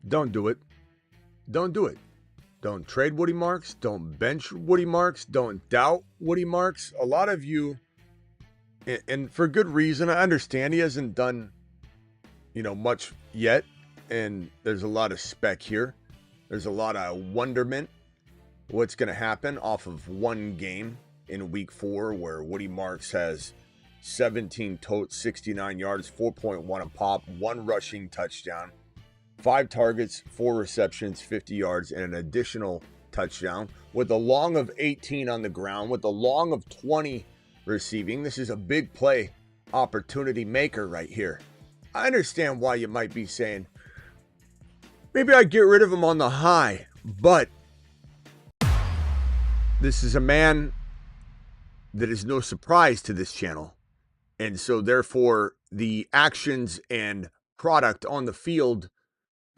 Don't do it. Don't do it. Don't trade Woody Marks. Don't bench Woody Marks. Don't doubt Woody Marks. A lot of you, and for good reason, I understand he hasn't done, much yet. And there's a lot of spec here. There's a lot of wonderment what's going to happen off of one game in week 4 where Woody Marks has 17 totes, 69 yards, 4.1 a pop, 1 rushing touchdown, 5 targets, 4 receptions, 50 yards, and an additional touchdown with a long of 18 on the ground, with a long of 20 receiving. This is a big play opportunity maker right here. I understand why you might be saying, maybe I'd get rid of him on the high, but this is a man that is no surprise to this channel. And so therefore the actions and product on the field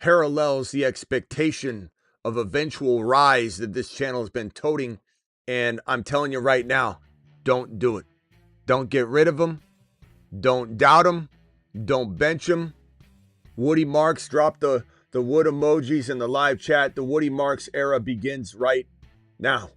parallels the expectation of eventual rise that this channel has been toting. And I'm telling you right now, don't do it. Don't get rid of him. Don't doubt him. Don't bench him. Woody Marks, drop the wood emojis in the live chat. The Woody Marks era begins right now.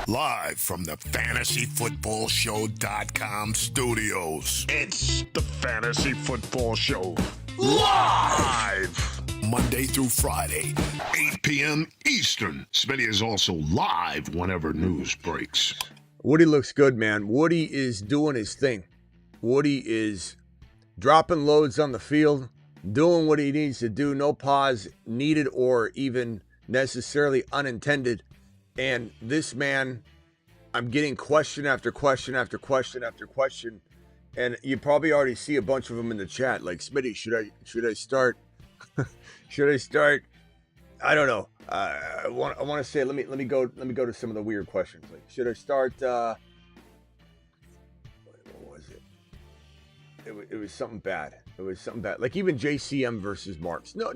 Live from the FantasyFootballShow.com studios. It's the Fantasy Football Show. Live! Monday through Friday, 8 p.m. Eastern. Smitty is also live whenever news breaks. Woody looks good, man. Woody is doing his thing. Woody is dropping loads on the field, doing what he needs to do. No pause needed or even necessarily unintended. And this man, I'm getting question after question after question after question. And you probably already see a bunch of them in the chat. Like, Smitty, should I start? Should I start? I don't know. I want to say, let me go to some of the weird questions. Like, should I start? What was it? It was something bad. It was something bad. Like even JCM versus Marks. No,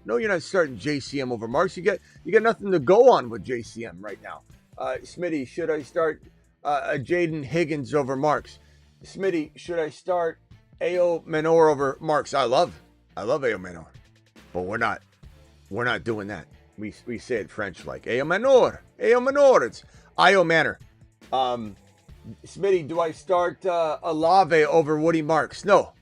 you're not starting JCM over Marks. You got nothing to go on with JCM right now. Smitty, should I start Jaden Higgins over Marks? Smitty, should I start A.O. Menor over Marks? I love A.O. Menor, but we're not doing that. We say it French like A.O. Menor. It's I.O. Manor. Smitty, do I start Olave over Woody Marks? No.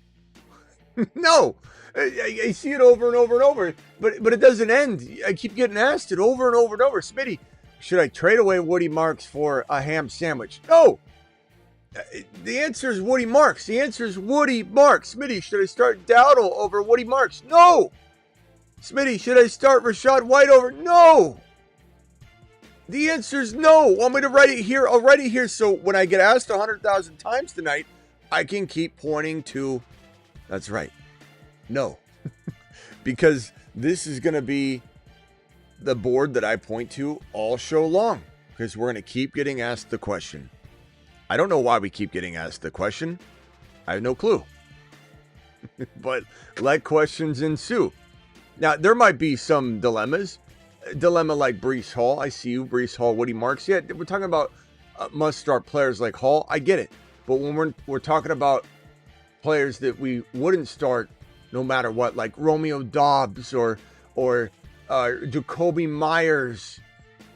No. I see it over and over and over, but it doesn't end. I keep getting asked it over and over and over. Smitty, should I trade away Woody Marks for a ham sandwich? No. The answer is Woody Marks. The answer is Woody Marks. Smitty, should I start Dowdle over Woody Marks? No. Smitty, should I start Rashad White over? No. The answer is no. Want me to write it here? I'll write it here so when I get asked 100,000 times tonight, I can keep pointing to, that's right, no. Because this is going to be the board that I point to all show long. Because we're going to keep getting asked the question. I don't know why we keep getting asked the question. I have no clue. But let questions ensue. Now, there might be some dilemmas. A dilemma like Breece Hall. I see you, Breece Hall, Woody Marks. Yeah, we're talking about must-start players like Hall. I get it. But when we're talking about players that we wouldn't start no matter what, like Romeo Doubs or Jacoby Myers,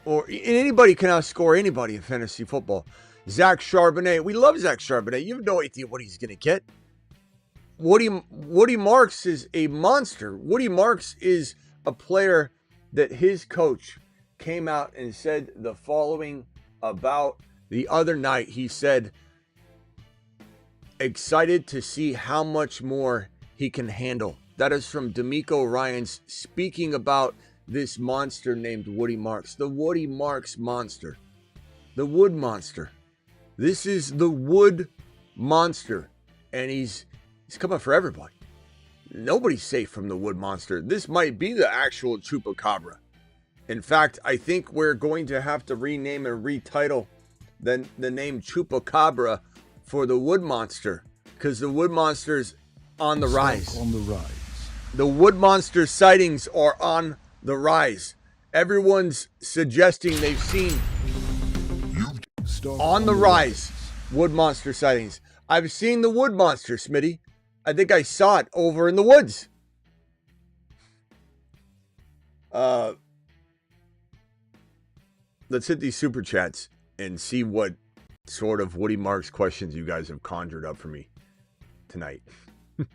or anybody can outscore anybody in fantasy football. Zach Charbonnet. We love Zach Charbonnet. You have no idea what he's going to get. Woody Marks is a monster. Woody Marks is a player that his coach came out and said the following about the other night. He said, excited to see how much more he can handle. That is from D'Amico Ryans speaking about this monster named Woody Marks. The Woody Marks monster. The Wood monster. This is the Wood monster. And he's coming for everybody. Nobody's safe from the Wood monster. This might be the actual Chupacabra. In fact, I think we're going to have to rename and retitle the name Chupacabra for the Wood monster, because the Wood monster's on the rise. On the rise. The Wood monster sightings are on the rise. Everyone's suggesting they've seen on the rise Wood monster sightings. I've seen the Wood monster, Smitty. I think I saw it over in the woods. Let's hit these super chats and see what sort of Woody Marks questions you guys have conjured up for me tonight.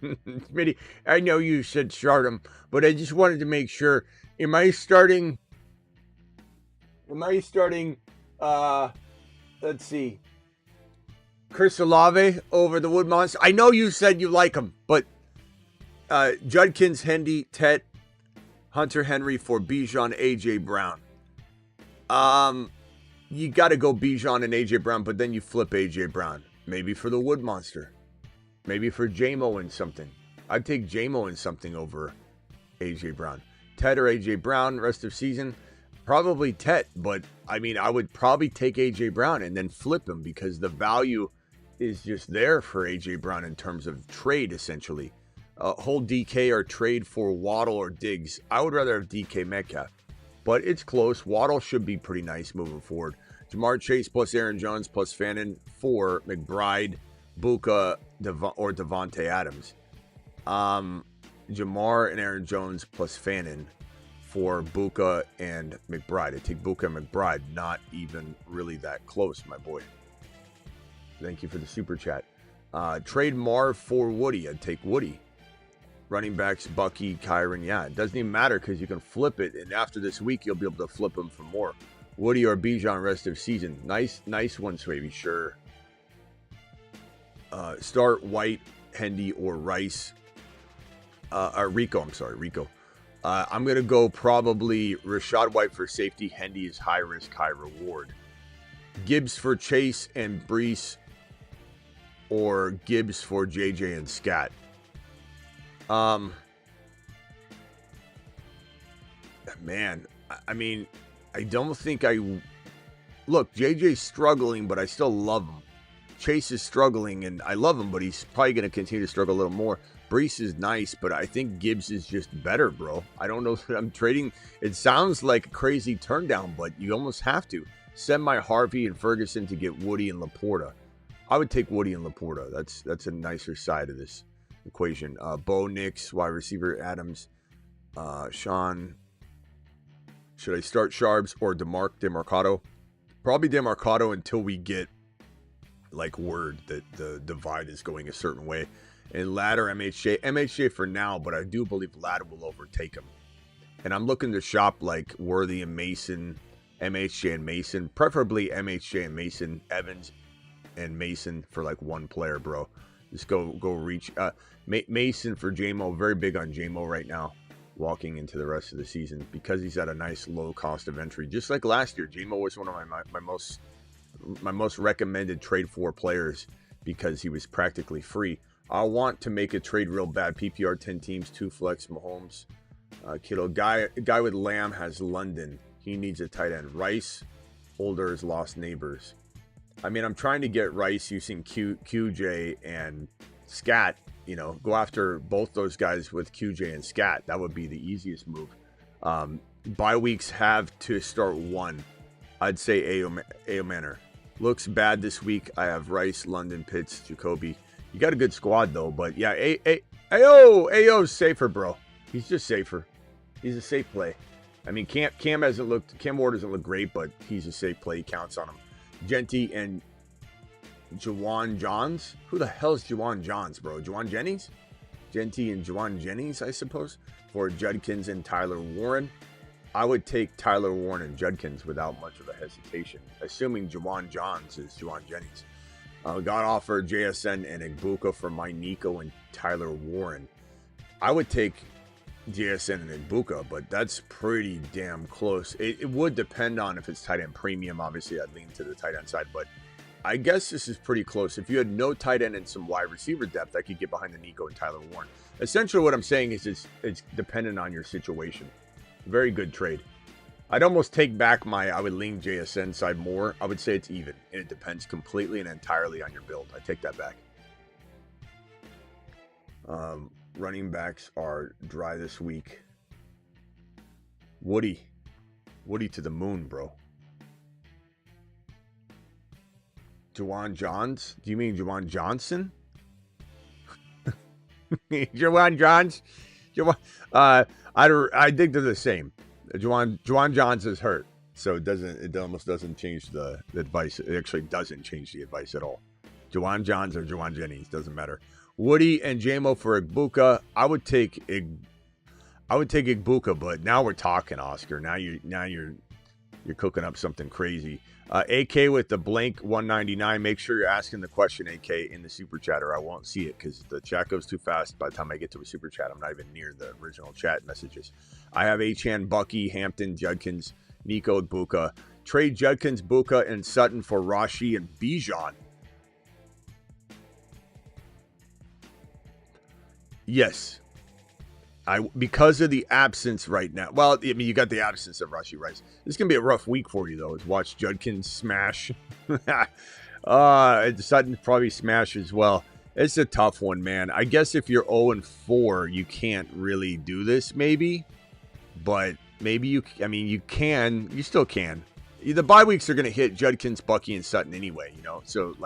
Smitty, I know you said start him, but I just wanted to make sure. Am I starting? Let's see. Chris Olave over the Wood Monster. I know you said you like him, but Judkins, Hendy, Tet, Hunter Henry for Bijan, AJ Brown. You got to go Bijan and AJ Brown, but then you flip AJ Brown. Maybe for the Wood Monster. Maybe for JMO and something. I'd take JMO and something over AJ Brown. Tet or AJ Brown rest of season. Probably Tet, but I mean, I would probably take AJ Brown and then flip him because the value is just there for AJ Brown in terms of trade, essentially. Hold DK or trade for Waddle or Diggs. I would rather have DK Metcalf, but it's close. Waddle should be pretty nice moving forward. Jamar Chase plus Aaron Jones plus Fannin for McBride, Buka, or Devontae Adams. Jamar and Aaron Jones plus Fannin for Buka and McBride. I take Buka and McBride, not even really that close, my boy. Thank you for the super chat. Trade Marv for Woody. I'd take Woody. Running backs, Bucky, Kyron. Yeah, it doesn't even matter because you can flip it, and after this week, you'll be able to flip them for more. Woody or Bijan rest of season. Nice one, Swavey. Sure. Start White, Hendy, or Rice. Rico. I'm sorry, Rico. I'm going to go probably Rashad White for safety. Hendy is high risk, high reward. Gibbs for Chase and Brees, or Gibbs for JJ and Scat. Man, I mean, I don't think look, JJ's struggling, but I still love him. Chase is struggling, and I love him, but he's probably going to continue to struggle a little more. Brees is nice, but I think Gibbs is just better, bro. I don't know that I'm trading. It sounds like a crazy turn down, but you almost have to. Send my Harvey and Ferguson to get Woody and Laporta. I would take Woody and Laporta. That's a nicer side of this equation. Bo Nix, wide receiver Adams. Sean. Should I start Sharps or DeMarcado? Probably DeMarcado until we get like word that the divide is going a certain way. And Ladd or MHJ. MHJ for now, but I do believe Ladd will overtake him. And I'm looking to shop like Worthy and Mason, MHJ and Mason. Preferably MHJ and Mason, Evans and Mason for like one player, bro. Just go reach. Mason for JMO. Very big on JMO right now. Walking into the rest of the season because he's at a nice low cost of entry. Just like last year, JMO was one of my most recommended trade for players because he was practically free. I want to make a trade real bad. PPR 10 teams, 2 flex, Mahomes, Kittle. Guy with Lamb has London. He needs a tight end. Rice, Holders, lost neighbors. I mean, I'm trying to get Rice using QJ and Scat. You know, go after both those guys with QJ and Scat. That would be the easiest move. Bye weeks have to start one. I'd say Ao Manor. Looks bad this week. I have Rice, London, Pitts, Jacoby. You got a good squad, though. But, yeah, Ao's safer, bro. He's just safer. He's a safe play. I mean, Cam Ward doesn't look great, but he's a safe play. He counts on him. Genty and Juwan Johns? Who the hell is Juwan Johns, bro? Juwan Jennings? Genty and Juwan Jennings, I suppose, for Judkins and Tyler Warren. I would take Tyler Warren and Judkins without much of a hesitation, assuming Juwan Johns is Juwan Jennings. Got offered JSN and Igbuka for my Nico and Tyler Warren. I would take JSN and Igbuka, but that's pretty damn close. It would depend on if it's tight end premium. Obviously, I'd lean to the tight end side, but I guess this is pretty close. If you had no tight end and some wide receiver depth, I could get behind the Nico and Tyler Warren. Essentially, what I'm saying is it's dependent on your situation. Very good trade. I'd almost take back I would lean JSN side more. I would say it's even, and it depends completely and entirely on your build. I take that back. Running backs are dry this week. Woody to the moon, bro. Juwan Johns? Do you mean Juwan Johnson? Juwan Johns. I think they're the same. Juwan Johns is hurt, so it almost doesn't change the advice. It actually doesn't change the advice at all. Juwan Johns or Juwan Jennings doesn't matter. Woody and JMO for Igbuka. I would take Igbuka, but now we're talking, Oscar. Now you're cooking up something crazy. AK with the blank 199. Make sure you're asking the question, AK, in the super chat, or I won't see it because the chat goes too fast. By the time I get to a super chat, I'm not even near the original chat messages. I have Achan, Bucky, Hampton, Judkins, Nico, Igbuka. Trade Judkins, Buka, and Sutton for Rashi and Bijan. Yes. Because of the absence right now. Well, I mean, you got the absence of Rashi Rice. This is going to be a rough week for you, though, is watch Judkins smash. Sutton probably smash as well. It's a tough one, man. I guess if you're 0-4, you can't really do this, maybe. But maybe you can. You still can. The bye weeks are going to hit Judkins, Bucky, and Sutton anyway, So,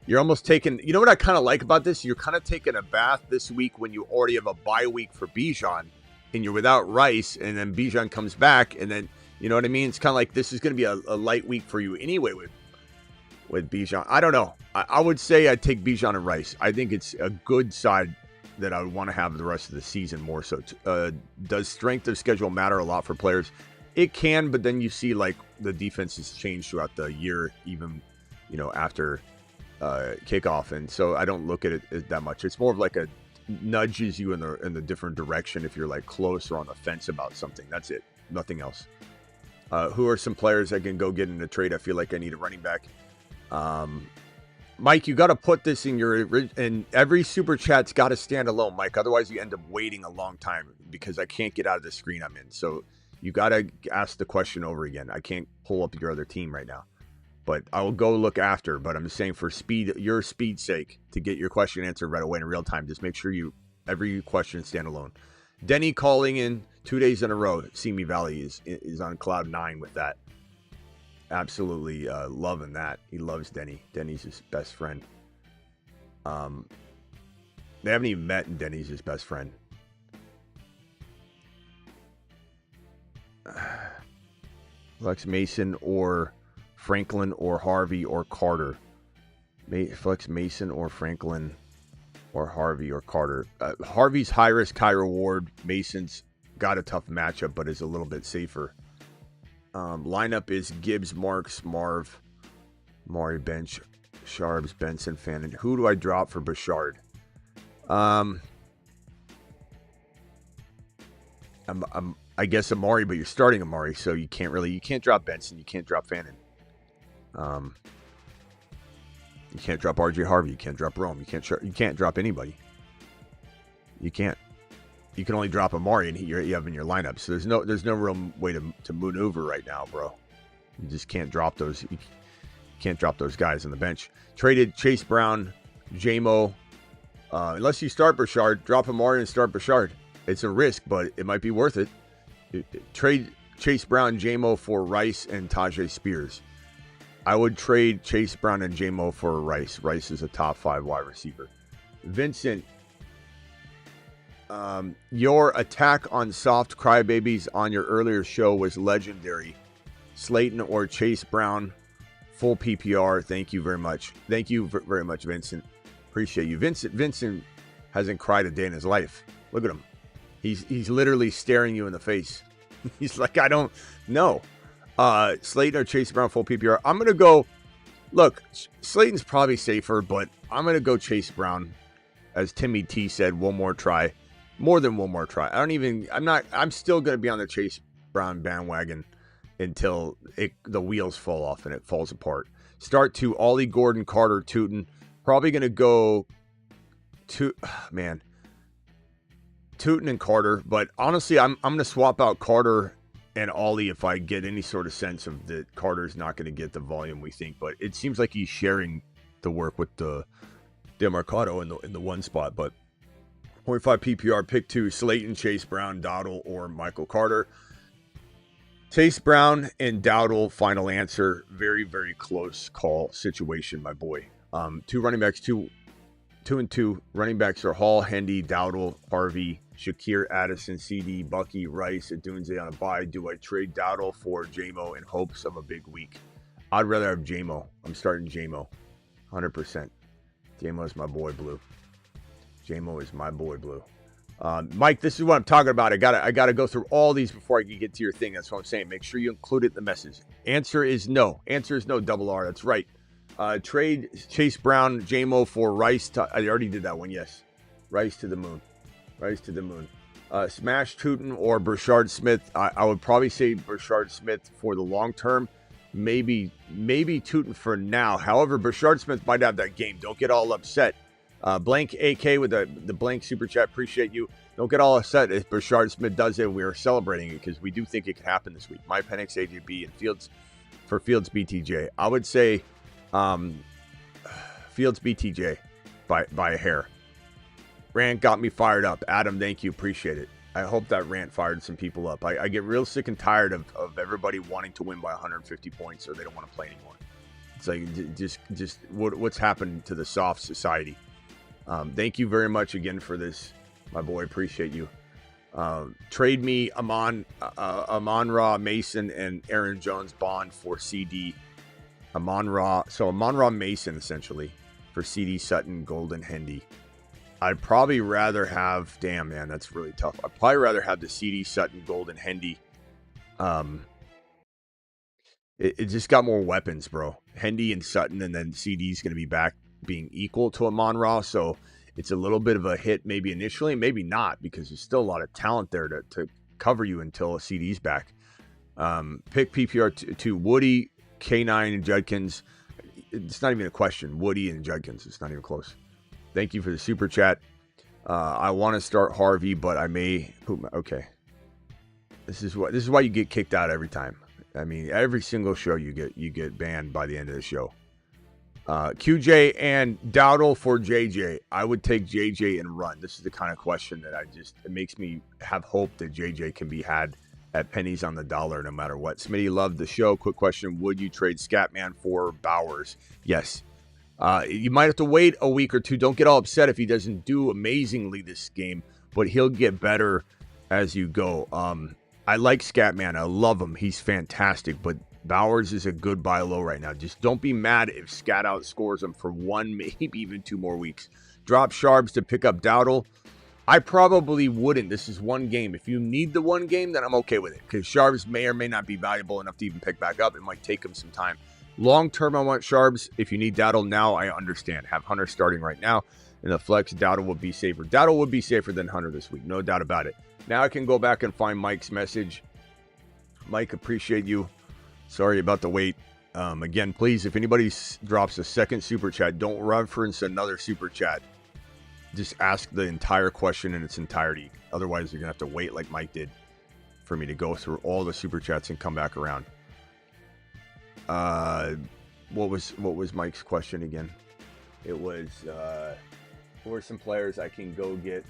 you're almost taking, you know what I kind of like about this? You're kind of taking a bath this week when you already have a bye week for Bijan and you're without Rice, and then Bijan comes back, and then, you know what I mean? It's kind of like this is going to be a light week for you anyway with Bijan. I don't know. I would say I'd take Bijan and Rice. I think it's a good side that I would want to have the rest of the season more so. Does strength of schedule matter a lot for players? It can, but then you see the defenses change throughout the year, even, after kickoff, and so I don't look at it that much. It's more of a nudges you in the different direction if you're close or on the fence about something. That's it, nothing else. Who are some players I can go get in a trade? I feel like I need a running back. Mike, you got to put this in and every super chat's got to stand alone, Mike. Otherwise, you end up waiting a long time because I can't get out of the screen I'm in. So you got to ask the question over again. I can't pull up your other team right now. But I will go look after. But I'm just saying for your speed's sake, to get your question answered right away in real time, just make sure every question stand alone. Denny calling in 2 days in a row. Simi Valley is on cloud 9 with that. Absolutely loving that. He loves Denny. Denny's his best friend. They haven't even met, and Denny's his best friend. Lex Mason or Franklin or Harvey or Carter. Flex Mason or Franklin or Harvey or Carter. Harvey's high risk, high reward. Mason's got a tough matchup, but is a little bit safer. Lineup is Gibbs, Marks, Marv, Maury, Bench, Sharbs, Benson, Fannin. Who do I drop for Bouchard? I guess Amari, but you're starting Amari, so you can't drop Benson, you can't drop Fannin. You can't drop RJ Harvey. You can't drop Rome. You can't drop anybody. You can't. You can only drop Amari, and you have in your lineup. So there's no real way to maneuver right now, bro. You just can't drop those. You can't drop those guys on the bench. Traded Chase Brown, JMO. Unless you start Bouchard, drop Amari and start Bouchard. It's a risk, but it might be worth it. Trade Chase Brown, JMO for Rice and Tajay Spears. I would trade Chase Brown and JMO for Rice. Rice is a top 5 wide receiver. Vincent, your attack on soft crybabies on your earlier show was legendary. Slayton or Chase Brown, full PPR. Thank you very much. Thank you very much, Vincent. Appreciate you. Vincent hasn't cried a day in his life. Look at him. He's literally staring you in the face. He's like, I don't know. Slayton or Chase Brown, full PPR. I'm going to go, look, Slayton's probably safer, but I'm going to go Chase Brown. As Timmy T said, one more try. More than one more try. I'm still going to be on the Chase Brown bandwagon until the wheels fall off and it falls apart. Start to Ollie Gordon, Carter, Tootin. Probably going to go to, Tootin and Carter. But honestly, I'm going to swap out Carter and Ollie if I get any sort of sense of that Carter's not going to get the volume we think. But it seems like he's sharing the work with the Demarcado in the one spot. But 0.5 PPR, pick 2, Slayton, Chase Brown, Dowdle, or Michael Carter. Chase Brown and Dowdle, final answer. Very, very close call situation, my boy. 2 running backs, two 2-2. Running backs are Hall, Hendy, Dowdle, Harvey, Shakir, Addison, CD, Bucky, Rice, Adunze on a bye. Do I trade Dowdle for JMO in hopes of a big week? I'd rather have JMO. I'm starting JMO. 100%. JMO is my boy blue. JMO is my boy blue. Mike, this is what I'm talking about. I gotta go through all these before I can get to your thing. That's what I'm saying. Make sure you include it in the message. Answer is no. Answer is no, double R. That's right. Trade Chase Brown, JMO for Rice. I already did that one, yes. Rice to the moon. Rice to the moon. Smash Tootin or Brashard Smith. I would probably say Brashard Smith for the long term. Maybe Tootin for now. However, Brashard Smith might have that game. Don't get all upset. Blank AK with the blank super chat. Appreciate you. Don't get all upset if Brashard Smith does it. We are celebrating it because we do think it could happen this week. My Penix AJB and Fields BTJ. I would say Fields BTJ by a hair. Rant got me fired up. Adam, thank you. Appreciate it. I hope that rant fired some people up. I get real sick and tired of everybody wanting to win by 150 points or they don't want to play anymore. It's like just what's happened to the soft society. Thank you very much again for this, my boy. Appreciate you. Trade me Amon-Ra, Mason, and Aaron Jones Bond for CD. Amon-Ra Mason essentially for CD Sutton, Golden, Hendy. I'd probably rather have, damn man, that's really tough. I'd probably rather have the CD Sutton, Golden, Hendy. It just got more weapons, bro. Hendy and Sutton, and then CD's going to be back being equal to Amon-Ra, so it's a little bit of a hit maybe initially, maybe not, because there's still a lot of talent there to cover you until a CD's back. Pick PPR to Woody, K9, and Judkins. It's not even a question. Woody and Judkins. It's not even close. Thank you for the super chat. I want to start Harvey, but I may. Okay. This is why you get kicked out every time. I mean, every single show you get banned by the end of the show. QJ and Dowdle for JJ. I would take JJ and run. This is the kind of question that it makes me have hope that JJ can be had at pennies on the dollar no matter what. Smitty, loved the show. Quick question. Would you trade Scatman for Bowers? Yes. You might have to wait a week or two. Don't get all upset if he doesn't do amazingly this game, but he'll get better as you go. I like Scatman. I love him. He's fantastic, but Bowers is a good buy low right now. Just don't be mad if Scat outscores him for one, maybe even 2 more weeks. Drop Sharps to pick up Dowdle. I probably wouldn't. This is one game. If you need the one game, then I'm okay with it, because Sharps may or may not be valuable enough to even pick back up. It might take him some time. Long term, I want Sharps. If you need Dowdle now, I understand. Have Hunter starting right now. In the flex, Dowdle would be safer. Dowdle would be safer than Hunter this week. No doubt about it. Now I can go back and find Mike's message. Mike, appreciate you. Sorry about the wait. Again, please, if anybody drops a second super chat, don't reference another super chat. Just ask the entire question in its entirety. Otherwise, you're going to have to wait like Mike did for me to go through all the super chats and come back around. What was Mike's question again? It was, who are some players I can go get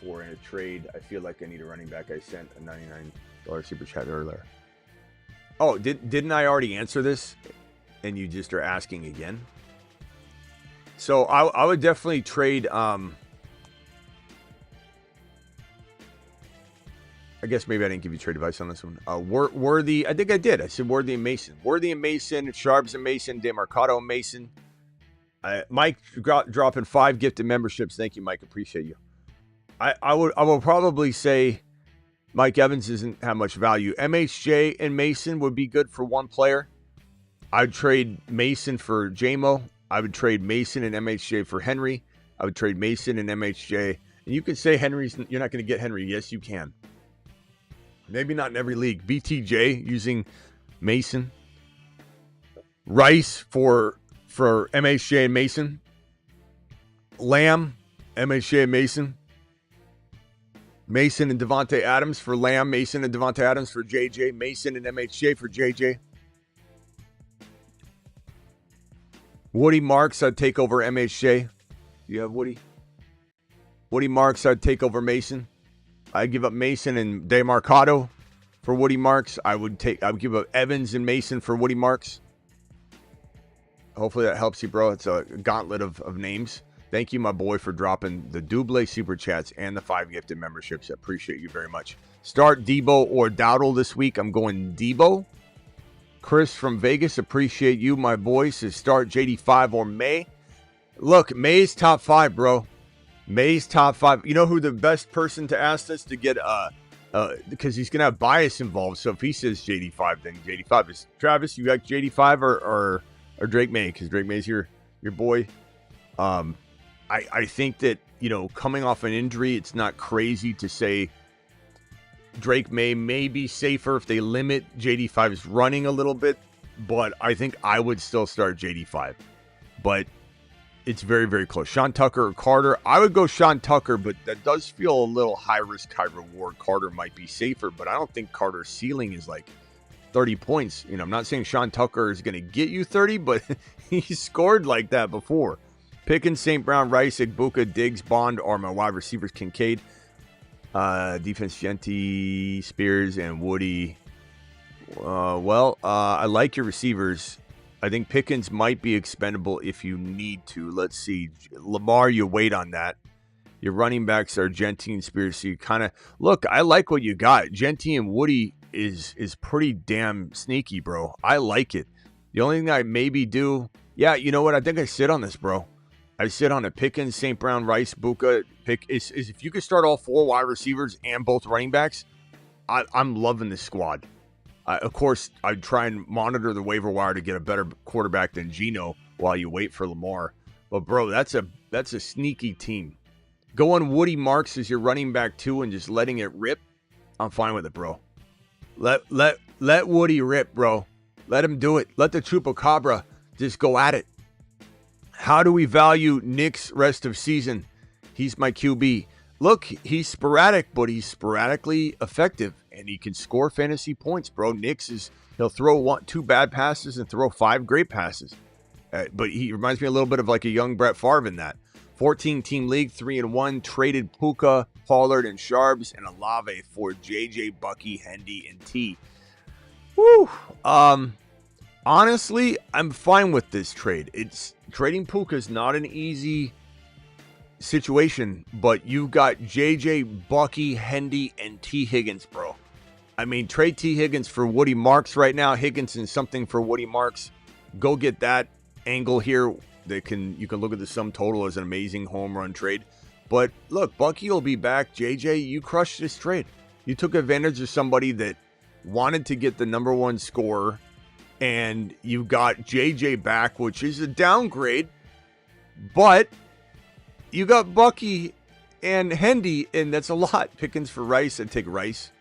for in a trade? I feel like I need a running back. I sent a $99 super chat earlier. Oh, didn't I already answer this? And you just are asking again? So I would definitely trade. I guess maybe I didn't give you trade advice on this one. Worthy, I think I did. I said Worthy and Mason. Worthy and Mason, Sharps and Mason, DeMarcado and Mason. Mike dropping 5 gifted memberships. Thank you, Mike. Appreciate you. I will probably say Mike Evans doesn't have much value. MHJ and Mason would be good for one player. I'd trade Mason for JMO. I would trade Mason and MHJ for Henry. I would trade Mason and MHJ. And you can say you're not going to get Henry. Yes, you can. Maybe not in every league. BTJ using Mason. Rice for MHJ and Mason. Lamb, MHJ and Mason. Mason and Devontae Adams for Lamb. Mason and Devontae Adams for JJ. Mason and MHJ for JJ. Woody Marks, I'd take over MHJ. Do you have Woody? Woody Marks, I'd take over Mason. I'd give up Mason and DeMarcado for Woody Marks. I would give up Evans and Mason for Woody Marks. Hopefully that helps you, bro. It's a gauntlet of names. Thank you, my boy, for dropping the Double Super Chats and the 5 gifted memberships. I appreciate you very much. Start Debo or Dowdle this week. I'm going Debo. Chris from Vegas, appreciate you, my boy. Says start JD5 or May. Look, May's top 5, bro. May's top 5. You know who the best person to ask this to get because he's gonna have bias involved. So if he says JD5, then JD5 is Travis. You got JD5 or Drake May, because Drake May's your boy. I think that, you know, coming off an injury, it's not crazy to say Drake may be safer if they limit JD5's running a little bit, but I think I would still start JD5. But it's very, very close. Sean Tucker or Carter? I would go Sean Tucker, but that does feel a little high risk, high reward. Carter might be safer, but I don't think Carter's ceiling is like 30 points. You know, I'm not saying Sean Tucker is going to get you 30, but he scored like that before. Pickens, St. Brown, Rice, Igbuka, Diggs, Bond are my wide receivers. Kincaid, defense, Genty, Spears, and Woody. I like your receivers. I think Pickens might be expendable if you need to. Let's see. Lamar, you wait on that. Your running backs are Genty and Spears. So you kind of look, I like what you got. Genty and Woody is pretty damn sneaky, bro. I like it. The only thing I maybe do, yeah, you know what? I think I sit on this, bro. I sit on a Pickens, St. Brown, Rice, Buka. Is if you could start all 4 wide receivers and both running backs, I'm loving this squad. Of course, I'd try and monitor the waiver wire to get a better quarterback than Geno while you wait for Lamar. But, bro, that's a sneaky team. Going Woody Marks as your running back, too, and just letting it rip, I'm fine with it, bro. Let Woody rip, bro. Let him do it. Let the Chupacabra just go at it. How do we value Nick's rest of season? He's my QB. Look, he's sporadic, but he's sporadically effective, and he can score fantasy points, bro. He'll throw 2 bad passes and throw 5 great passes. But he reminds me a little bit of like a young Brett Favre in that. 14-team league, 3-1, traded Puka, Pollard, and Sharps, and Olave for JJ, Bucky, Hendy, and T. Woo! Honestly, I'm fine with this trade. Trading Puka is not an easy situation, but you've got JJ, Bucky, Hendy, and T. Higgins, bro. I mean, trade T. Higgins for Woody Marks right now. Higgins and something for Woody Marks. Go get that angle here. You can look at the sum total as an amazing home run trade. But look, Bucky will be back. JJ, you crushed this trade. You took advantage of somebody that wanted to get the number 1 scorer, and you got JJ back, which is a downgrade, but you got Bucky and Hendy, and that's a lot. Pickens for Rice. I'd take Rice.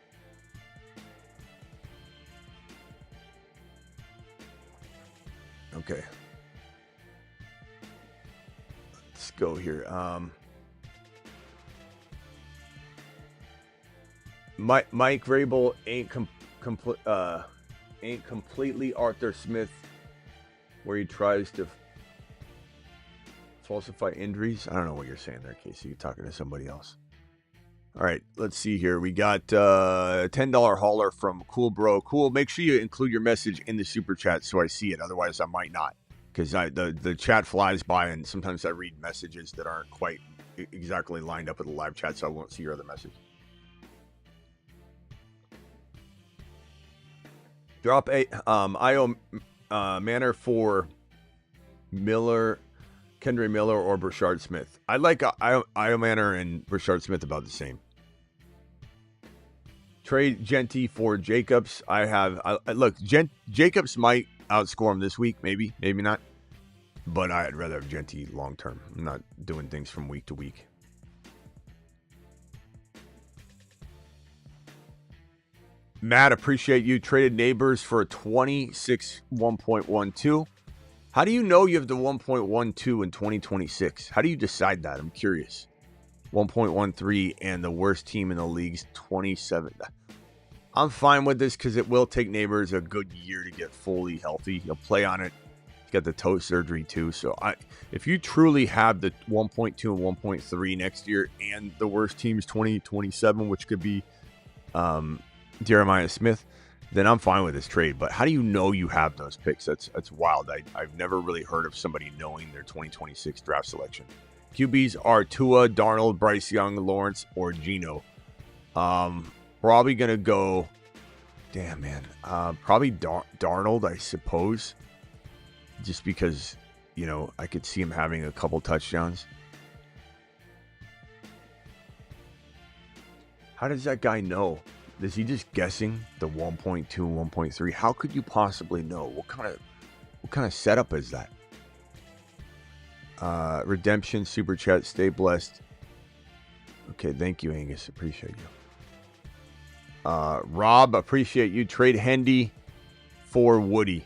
Okay. Let's go here. Mike Vrabel ain't completely Arthur Smith, where he tries to falsify injuries. I don't know what you're saying there, Casey. You're talking to somebody else. All right, let's see here. We got a $10 hauler from Cool Bro. Cool, make sure you include your message in the super chat so I see it. Otherwise, I might not, because the chat flies by, and sometimes I read messages that aren't quite exactly lined up with the live chat, so I won't see your other message. Drop a IO Manor for Miller, Kendra Miller, or Brashard Smith. I like IO Manor and Brashard Smith about the same. Trade Genty for Jacobs. Jacobs might outscore him this week, maybe not. But I'd rather have Genty long term. I'm not doing things from week to week. Matt, appreciate you. Traded Neighbors for a 26 1.12. How do you know you have the 1.12 in 2026? How do you decide that? I'm curious. 1.13 and the worst team in the league's 27. I'm fine with this because it will take Neighbors a good year to get fully healthy. He'll play on it. He's got the toe surgery too. So if you truly have the 1.2 and 1.3 next year and the worst team's 2027, which could be Jeremiah Smith, then I'm fine with this trade. But how do you know you have those picks? That's wild. I've never really heard of somebody knowing their 2026 draft selection. QBs are Tua, Darnold, Bryce Young, Lawrence, or Geno. Probably going to go... Damn, man. Probably Darnold, I suppose. Just because, you know, I could see him having a couple touchdowns. How does that guy know? Is he just guessing the 1.2, 1.3? How could you possibly know? What kind of setup is that? Redemption, Super Chat, stay blessed. Okay, thank you, Angus. Appreciate you. Rob, appreciate you. Trade Hendy for Woody.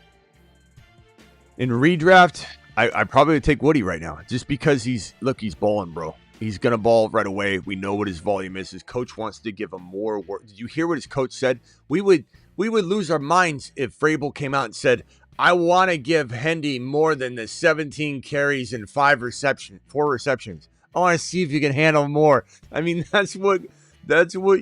In redraft, I probably would take Woody right now. Just because he's balling, bro. He's going to ball right away. We know what his volume is. His coach wants to give him more work. Did you hear what his coach said? We would lose our minds if Vrabel came out and said, I want to give Hendy more than the 17 carries and 4 receptions. I want to see if you can handle more. I mean, that's what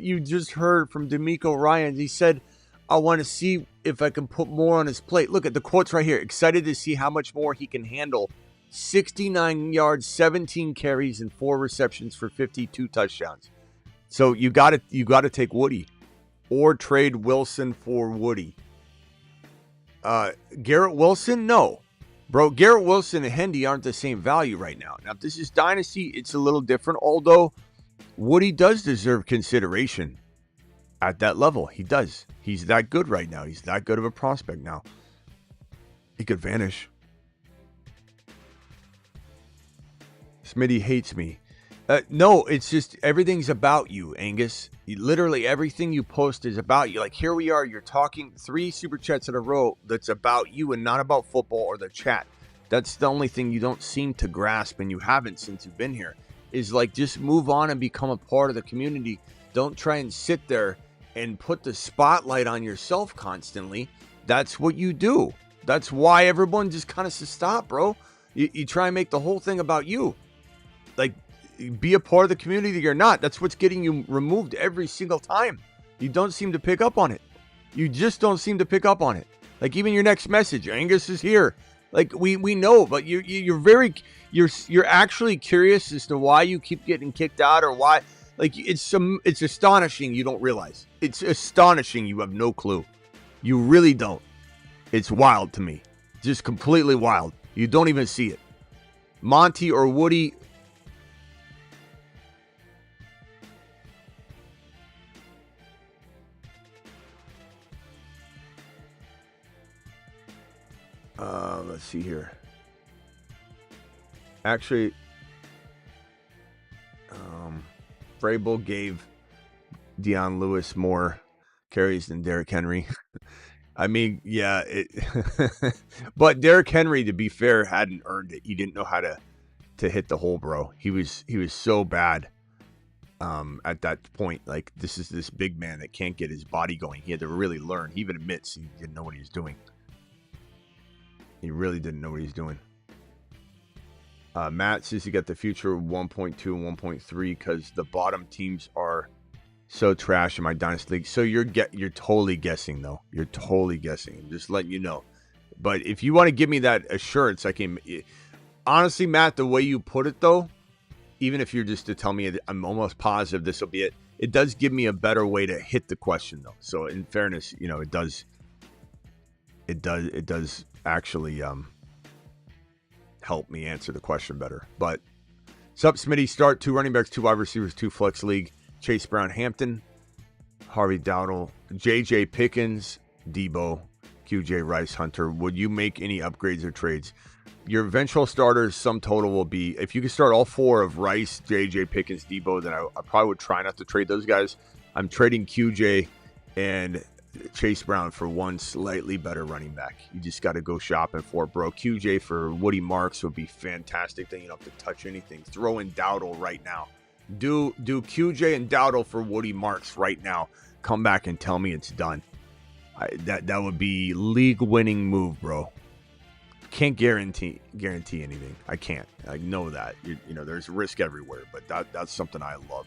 you just heard from D'Amico Ryans. He said, I want to see if I can put more on his plate. Look at the quotes right here. Excited to see how much more he can handle. 69 yards, 17 carries, and 4 receptions for 52 touchdowns. So you got to take Woody or trade Wilson for Woody. Garrett Wilson, no. Bro, Garrett Wilson and Hendy aren't the same value right now. Now, if this is Dynasty, it's a little different, although Woody does deserve consideration at that level. He does. He's that good right now. He's that good of a prospect now. He could vanish. Smitty hates me. No, it's just everything's about you, Angus. Literally everything you post is about you. Like here we are, you're talking 3 super chats in a row that's about you and not about football or the chat. That's the only thing you don't seem to grasp, and you haven't since you've been here, is like just move on and become a part of the community. Don't try and sit there and put the spotlight on yourself constantly. That's what you do. That's why everyone just kind of says, stop, bro. You try and make the whole thing about you. Like, be a part of the community or not. That's what's getting you removed every single time. You don't seem to pick up on it. You just don't seem to pick up on it. Like even your next message, Angus is here. Like we know, but you're actually curious as to why you keep getting kicked out or why. Like it's astonishing you don't realize. It's astonishing you have no clue. You really don't. It's wild to me. Just completely wild. You don't even see it. Monty or Woody. Let's see here. Actually, Vrabel gave Deion Lewis more carries than Derrick Henry. I mean, yeah, but Derrick Henry, to be fair, hadn't earned it. He didn't know how to hit the hole, bro. He was so bad at that point. Like this is this big man that can't get his body going. He had to really learn. He even admits he didn't know what he was doing. He really didn't know what he's doing. Matt says you got the future of 1.2 and 1.3 because the bottom teams are so trash in my dynasty league. So you're totally guessing though. You're totally guessing. I'm just letting you know. But if you want to give me that assurance, I can. Honestly, Matt, the way you put it though, even if you're just to tell me, I'm almost positive this will be it. It does give me a better way to hit the question though. So in fairness, you know, it does actually help me answer the question better. But sup, Smitty, start 2 running backs, 2 wide receivers, 2 flex league. Chase Brown, Hampton, Harvey Dowdle, JJ Pickens, Debo, QJ Rice, Hunter. Would you make any upgrades or trades? Your eventual starters, sum total will be, if you could start all 4 of Rice, JJ Pickens, Debo, then I probably would try not to trade those guys. I'm trading QJ and Chase Brown for one slightly better running back. You just got to go shopping for it, bro. QJ for Woody Marks would be fantastic. Then you don't have to touch anything. Throw in Dowdle right now. Do QJ and Dowdle for Woody Marks right now. Come back and tell me it's done. That would be league-winning move, bro. Can't guarantee anything. I can't. I know that. You know, there's risk everywhere, but that's something I love.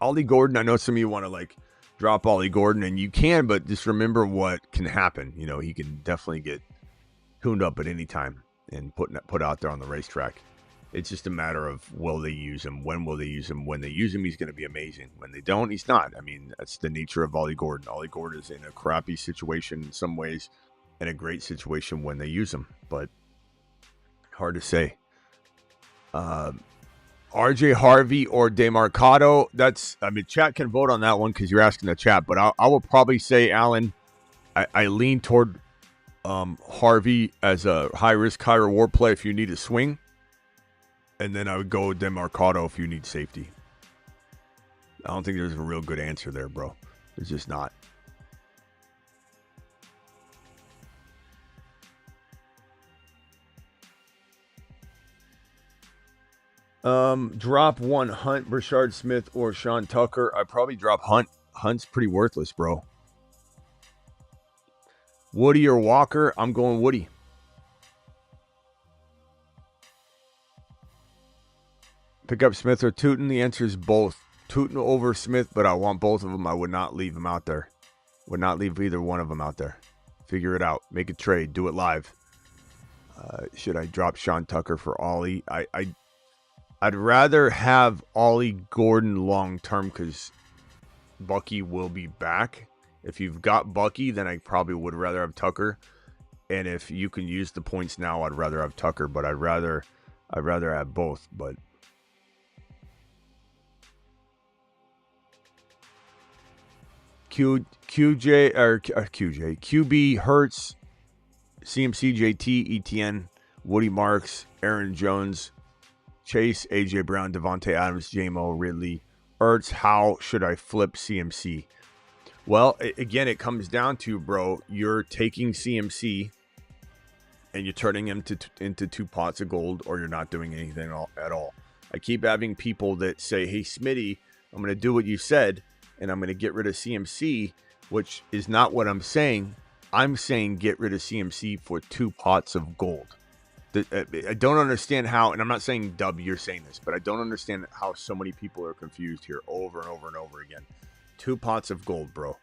Ollie Gordon, I know some of you want to like drop Ollie Gordon, and you can, but just remember what can happen. You know, he can definitely get tuned up at any time and put out there on the racetrack. It's just a matter of will they use him? When will they use him? When they use him, he's going to be amazing. When they don't, he's not. I mean, that's the nature of Ollie Gordon. Ollie Gordon is in a crappy situation in some ways and a great situation when they use him, but hard to say. RJ Harvey or DeMarcado, chat can vote on that one because you're asking the chat, but I will probably say, Alan, I lean toward Harvey as a high-risk, high-reward play if you need a swing. And then I would go with DeMarcado if you need safety. I don't think there's a real good answer there, bro. There's just not. Drop one Hunt, Brashard Smith, or Sean Tucker. I'd probably drop Hunt. Hunt's pretty worthless, bro. Woody or Walker? I'm going Woody. Pick up Smith or Tootin? The answer is both. Tootin over Smith, but I want both of them. I would not leave them out there. Would not leave either one of them out there. Figure it out. Make a trade. Do it live. Should I drop Sean Tucker for Ollie? I'd rather have Ollie Gordon long term because Bucky will be back. If you've got Bucky, then I probably would rather have Tucker. And if you can use the points now, I'd rather have Tucker. But I'd rather have both. But QB Hurts, CMC JT, ETN, Woody Marks, Aaron Jones, Chase, AJ Brown, Devontae Adams, JMO, Ridley, Ertz. How should I flip CMC? Well, again, it comes down to, bro, you're taking CMC and you're turning him into 2 pots of gold, or you're not doing anything at all. I keep having people that say, hey, Smitty, I'm going to do what you said, and I'm going to get rid of CMC, which is not what I'm saying. I'm saying get rid of CMC for 2 pots of gold. I don't understand how, and I'm not saying Dub, you're saying this, but I don't understand how so many people are confused here over and over and over again. 2 pots of gold, bro.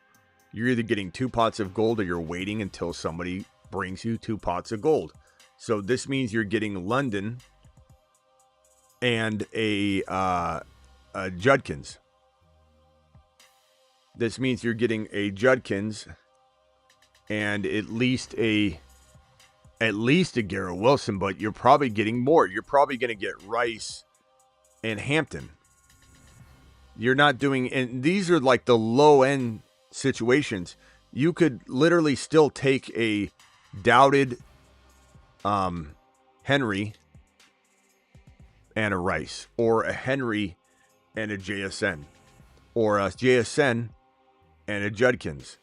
You're either getting 2 pots of gold or you're waiting until somebody brings you 2 pots of gold. So this means you're getting London and a Judkins. This means you're getting a Judkins and at least a Garrett Wilson, but you're probably getting more. You're probably going to get Rice and Hampton. You're not doing, and these are like the low end situations. You could literally still take a doubted Henry and a Rice, or a Henry and a JSN, or a JSN and a Judkins.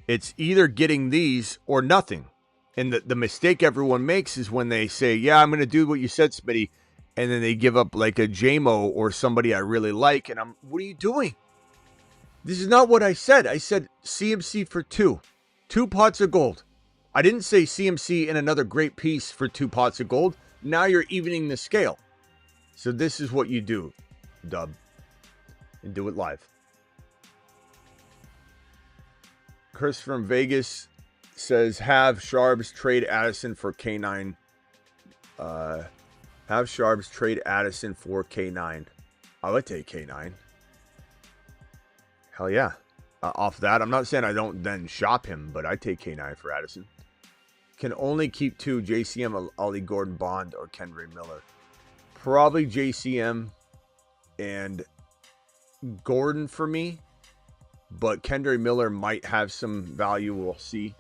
It's either getting these or nothing. And the mistake everyone makes is when they say, yeah, I'm going to do what you said, Smitty, and then they give up like a JMO or somebody I really like, and what are you doing? This is not what I said. I said CMC for 2 pots of gold. I didn't say CMC and another great piece for 2 pots of gold. Now you're evening the scale. So this is what you do, Dub, and do it live. Chris from Vegas says, have Sharps trade Addison for K9. Have Sharps trade Addison for K9. I would take K9. Hell yeah. Off that, I'm not saying I don't then shop him, but I take K9 for Addison. Can only keep 2, JCM, Ollie Gordon, Bond, or Kendra Miller. Probably JCM and Gordon for me, but Kendra Miller might have some value. We'll see.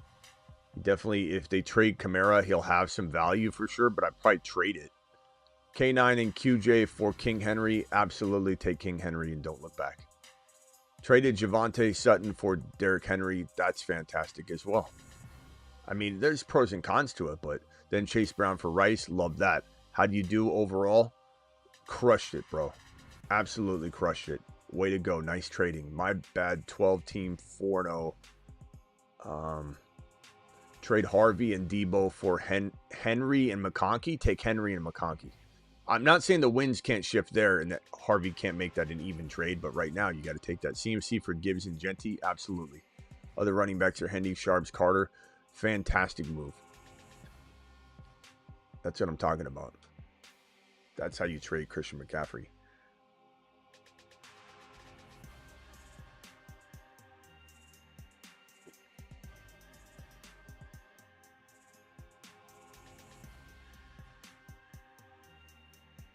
Definitely, if they trade Kamara, he'll have some value for sure, but I'd probably trade it. K9 and QJ for King Henry. Absolutely take King Henry and don't look back. Traded Javonte Sutton for Derrick Henry. That's fantastic as well. I mean, there's pros and cons to it, but then Chase Brown for Rice. Love that. How do you do overall? Crushed it, bro. Absolutely crushed it. Way to go. Nice trading. My bad. 12-team 4-0. Trade Harvey and Debo for Henry and McConkey. Take Henry and McConkey. I'm not saying the winds can't shift there and that Harvey can't make that an even trade, but right now you got to take that. CMC for Gibbs and Genty, absolutely. Other running backs are Hendy, Sharps, Carter. Fantastic move. That's what I'm talking about. That's how you trade Christian McCaffrey.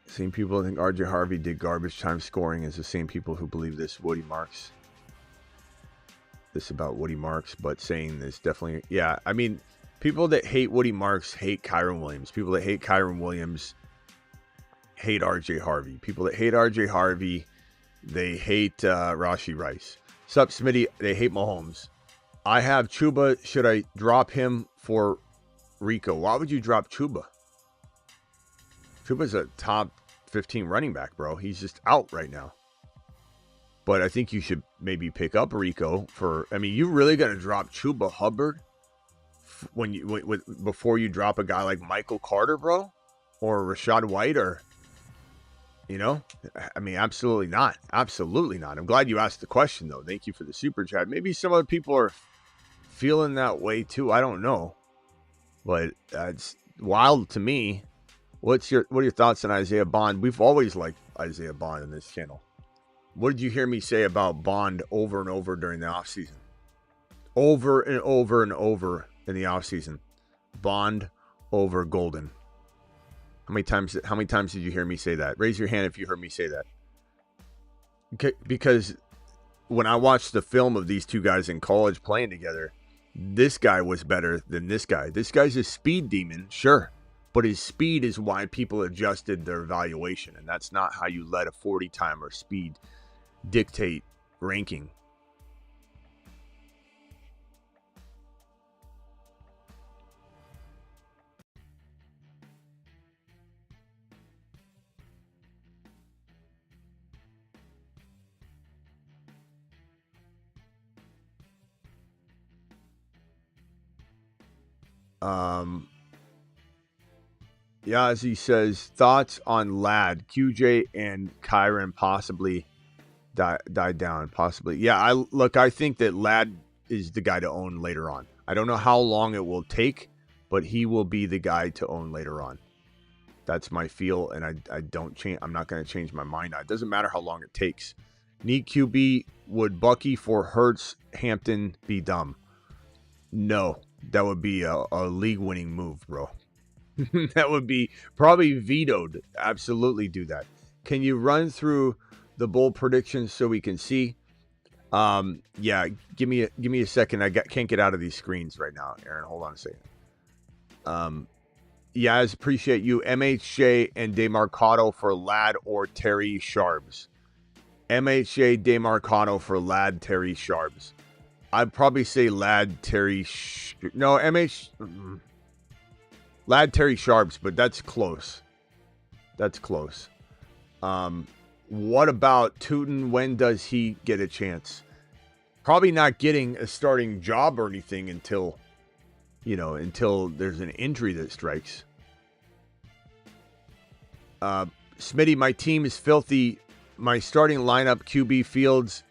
Same people who think RJ Harvey did garbage time scoring is the same people who believe this Woody Marks. This about Woody Marks, but saying this definitely, yeah. I mean, people that hate Woody Marks hate Kyron Williams. People that hate Kyron Williams hate RJ Harvey. People that hate RJ Harvey, they hate Rashee Rice. Sup, Smitty? They hate Mahomes. I have Chuba. Should I drop him for Rico? Why would you drop Chuba? Chuba's a top 15 running back, bro. He's just out right now. But I think you should maybe pick up Rico for. I mean, you really gonna drop Chuba Hubbard before you drop a guy like Michael Carter, bro, or Rachaad White, or I mean, absolutely not, absolutely not. I'm glad you asked the question though. Thank you for the super chat. Maybe some other people are feeling that way too. I don't know, but it's wild to me. What are your thoughts on Isaiah Bond? We've always liked Isaiah Bond in this channel. What did you hear me say about Bond over and over during the offseason? Over and over and over in the offseason. Bond over Golden. How many times did you hear me say that? Raise your hand if you heard me say that. Okay, because when I watched the film of these two guys in college playing together, this guy was better than this guy. This guy's a speed demon, sure. But his speed is why people adjusted their evaluation. And that's not how you let a 40-timer speed dictate ranking. Yeah, as he says, thoughts on Ladd, QJ, and Kyron possibly died down. Possibly. Yeah, I think that Ladd is the guy to own later on. I don't know how long it will take, but he will be the guy to own later on. That's my feel, and I don't change. I'm not going to change my mind. It doesn't matter how long it takes. Need QB, would Bucky for Hurts, Hampton be dumb? No, that would be a league-winning move, bro. That would be probably vetoed. Absolutely do that. Can you run through the bold predictions so we can see? Yeah, give me a second. Can't get out of these screens right now, Aaron. Hold on a second. Yeah, I appreciate you. MHJ and DeMarcado for Ladd or Terry Sharps. MHJ, DeMarcado for Ladd, Terry Sharps. I'd probably say Ladd, Terry. No, Ladd, Terry Sharps, but that's close. That's close. What about Tootin? When does he get a chance? Probably not getting a starting job or anything until there's an injury that strikes. Smitty, my team is filthy. My starting lineup: QB Fields,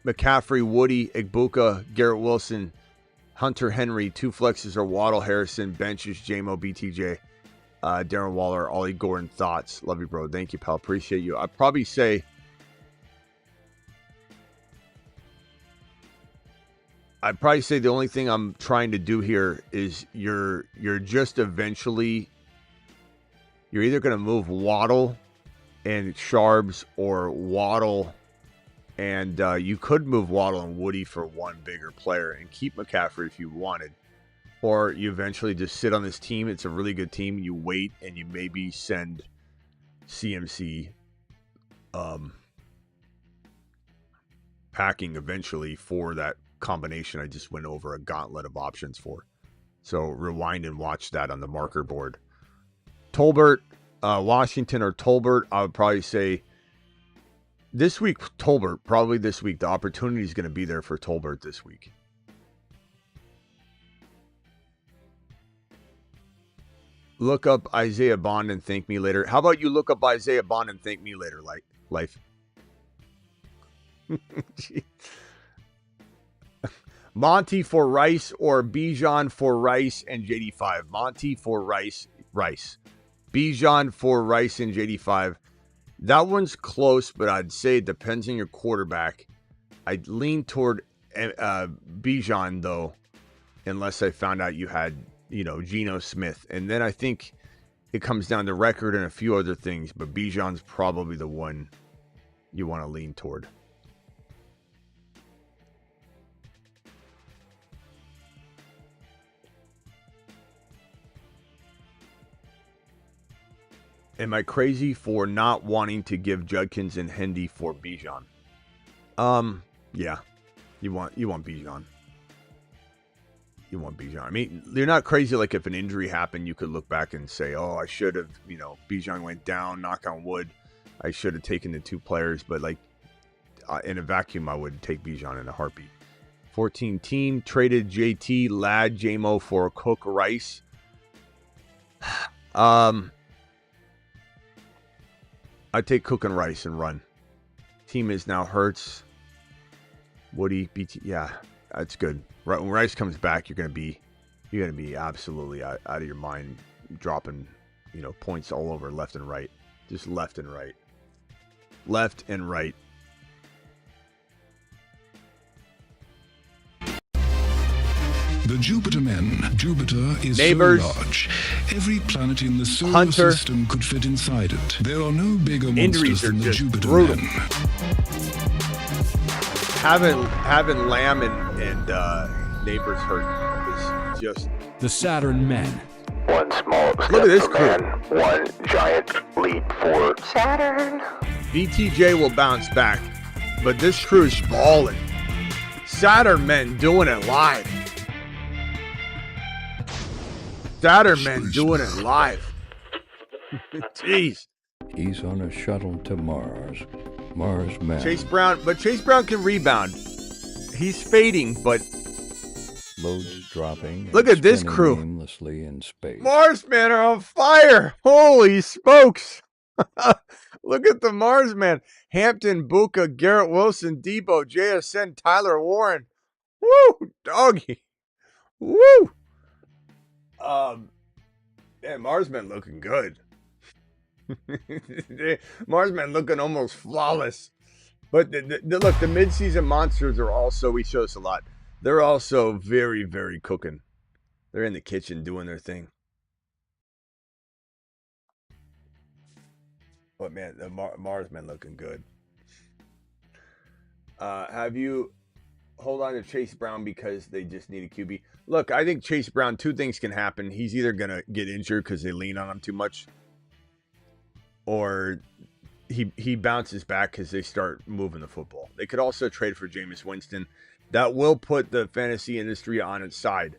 McCaffrey, Woody, Igbuka, Garrett Wilson, Hunter Henry. Two flexes are Waddle, Harrison. Benches, JMO, BTJ, Darren Waller, Ollie Gordon. Thoughts? Love you, bro. Thank you, pal. Appreciate you. I'd probably say the only thing I'm trying to do here is you're just eventually you're either going to move Waddle and Sharps or Waddle and you could move Waddle and Woody for one bigger player and keep McCaffrey if you wanted. Or you eventually just sit on this team. It's a really good team. You wait and you maybe send CMC packing eventually for that combination I just went over a gauntlet of options for. So rewind and watch that on the marker board. Tolbert, Washington or Tolbert, I would probably say this week, Tolbert, probably this week. The opportunity is going to be there for Tolbert this week. Look up Isaiah Bond and thank me later. How about you look up Isaiah Bond and thank me later, life? Monty for Rice or Bijan for Rice and JD5. Monty for Rice. Bijan for Rice and JD5. That one's close, but I'd say it depends on your quarterback. I'd lean toward Bijan, though, unless I found out you had, Geno Smith. And then I think it comes down to record and a few other things, but Bijan's probably the one you want to lean toward. Am I crazy for not wanting to give Judkins and Hendy for Bijan? Yeah. You want Bijan. You want Bijan. I mean, you're not crazy like if an injury happened, you could look back and say, oh, I should have, Bijan went down, knock on wood. I should have taken the 2 players, but like in a vacuum, I would take Bijan in a heartbeat. 14 team traded JT, Ladd, JMO for Cook, Rice. I take Cook and Rice and run. Team is now Hurts, Woody, BT. Yeah, that's good. When Rice comes back, you're gonna be absolutely out of your mind, dropping, points all over left and right, just left and right. The Jupiter men. Jupiter is Neighbors. so large. Every planet in the solar Hunter. system could fit inside it. There are no bigger Injuries monsters than are the just Jupiter brutal. men. Having Lamb and Neighbors hurt is just The Saturn Men. One small step Look at this for crew. man, one giant leap for Saturn. BTJ will bounce back, but this crew's balling. Saturn Men doing it live. Saturn Men doing it live. Jeez. He's on a shuttle to Mars. Mars man. Chase Brown can rebound. He's fading, but Loads dropping. Look and at this spinning crew. aimlessly in space. Marsmen are on fire. Holy smokes. Look at the Marsmen. Hampton, Buka, Garrett Wilson, Debo, JSN, Tyler Warren. Woo, doggy. Woo. Man, Marsmen looking good. Marsmen looking almost flawless. But look, the midseason monsters are also, we show us a lot. They're also very, very cooking. They're in the kitchen doing their thing. But man, the Marsmen looking good. Have you hold on to Chase Brown because they just need a QB? Look, I think Chase Brown, 2 things can happen. He's either going to get injured because they lean on him too much, or he bounces back because they start moving the football. They could also trade for Jameis Winston. That will put the fantasy industry on its side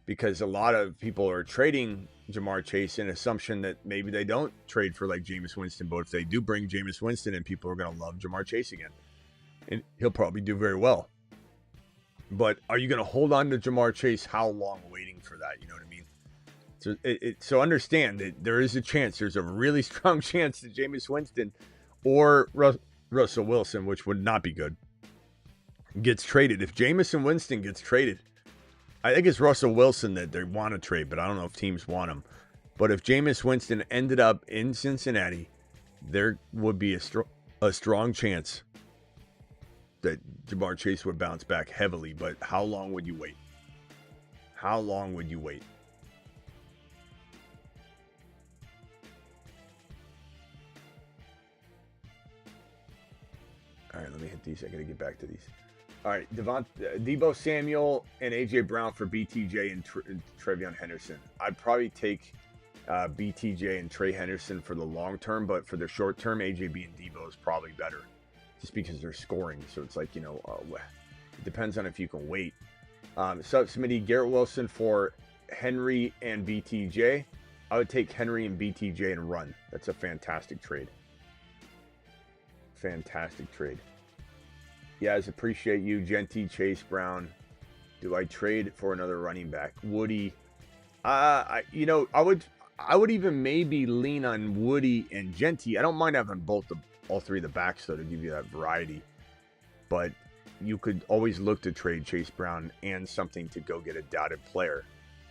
because a lot of people are trading Jamar Chase in assumption that maybe they don't trade for like Jameis Winston. But if they do bring Jameis Winston in, people are going to love Jamar Chase again. And he'll probably do very well. But are you going to hold on to Jamar Chase? How long waiting for that? You know what I mean? So, so understand that there is a chance. There's a really strong chance that Jameis Winston or Russell Wilson, which would not be good, gets traded. If Jameis Winston gets traded, I think it's Russell Wilson that they want to trade, but I don't know if teams want him. But if Jameis Winston ended up in Cincinnati, there would be a strong chance that Jamar Chase would bounce back heavily. But how long would you wait? How long would you wait? All right, let me hit these. I got to get back to these. All right, Debo Samuel and A.J. Brown for BTJ and Trevion Henderson. I'd probably take BTJ and Trey Henderson for the long term, but for the short term, AJB and Debo is probably better just because they're scoring. So it's like, it depends on if you can wait. So Smitty, Garrett Wilson for Henry and BTJ. I would take Henry and BTJ and run. That's a fantastic trade. Fantastic trade. Yes, appreciate you, Genty, Chase Brown. Do I trade for another running back? Woody, I would. I would even maybe lean on Woody and Genty. I don't mind having all three of the backs, though, to give you that variety. But you could always look to trade Chase Brown and something to go get a dotted player.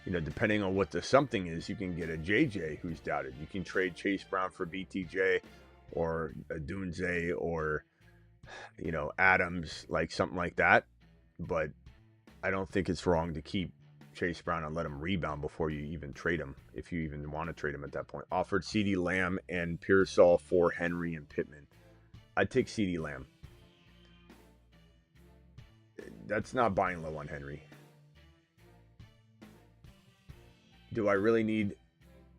You know, depending on what the something is, you can get a JJ who's dotted. You can trade Chase Brown for BTJ or a Dunze or, you know, Adams, like something like that. But I don't think it's wrong to keep Chase Brown and let him rebound before you even trade him, if you even want to trade him at that point. Offered CeeDee Lamb and Pearsall for Henry and Pittman. I'd take CeeDee Lamb. That's not buying low on Henry. Do I really need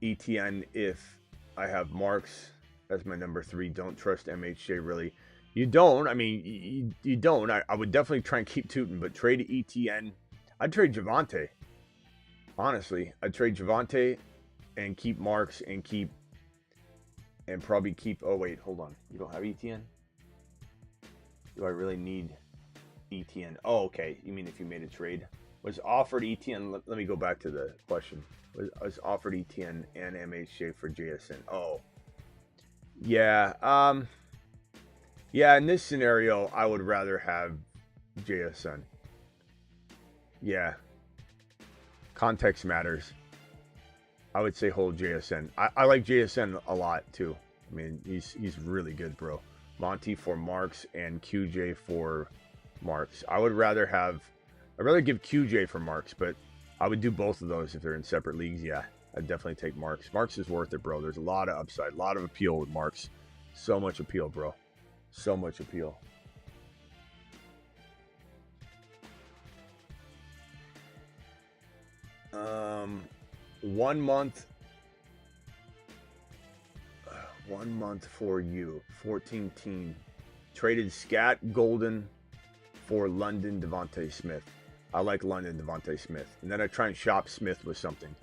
ETN if I have Marks as my number 3? Don't trust MHJ, really. You don't. I mean, you don't. I would definitely try and keep Tootin, but trade ETN. I'd trade Javonte. Honestly, I'd trade Javonte and keep Marks and probably keep. Oh, wait, hold on. You don't have ETN? Do I really need ETN? Oh, okay. You mean if you made a trade? Was offered ETN. Let me go back to the question. Was offered ETN and MHJ for JSN. Oh. Yeah. Yeah, in this scenario, I would rather have JSN. Yeah. Context matters. I would say hold JSN. I like JSN a lot, too. I mean, he's really good, bro. Monty for Marks and QJ for Marks. I'd rather give QJ for Marks, but I would do both of those if they're in separate leagues. Yeah, I'd definitely take Marks. Marks is worth it, bro. There's a lot of upside, a lot of appeal with Marks. So much appeal, bro. So much appeal. One month for you. 14 team. Traded Scat Golden for London Devontae Smith. I like London Devontae Smith. And then I try and shop Smith with something.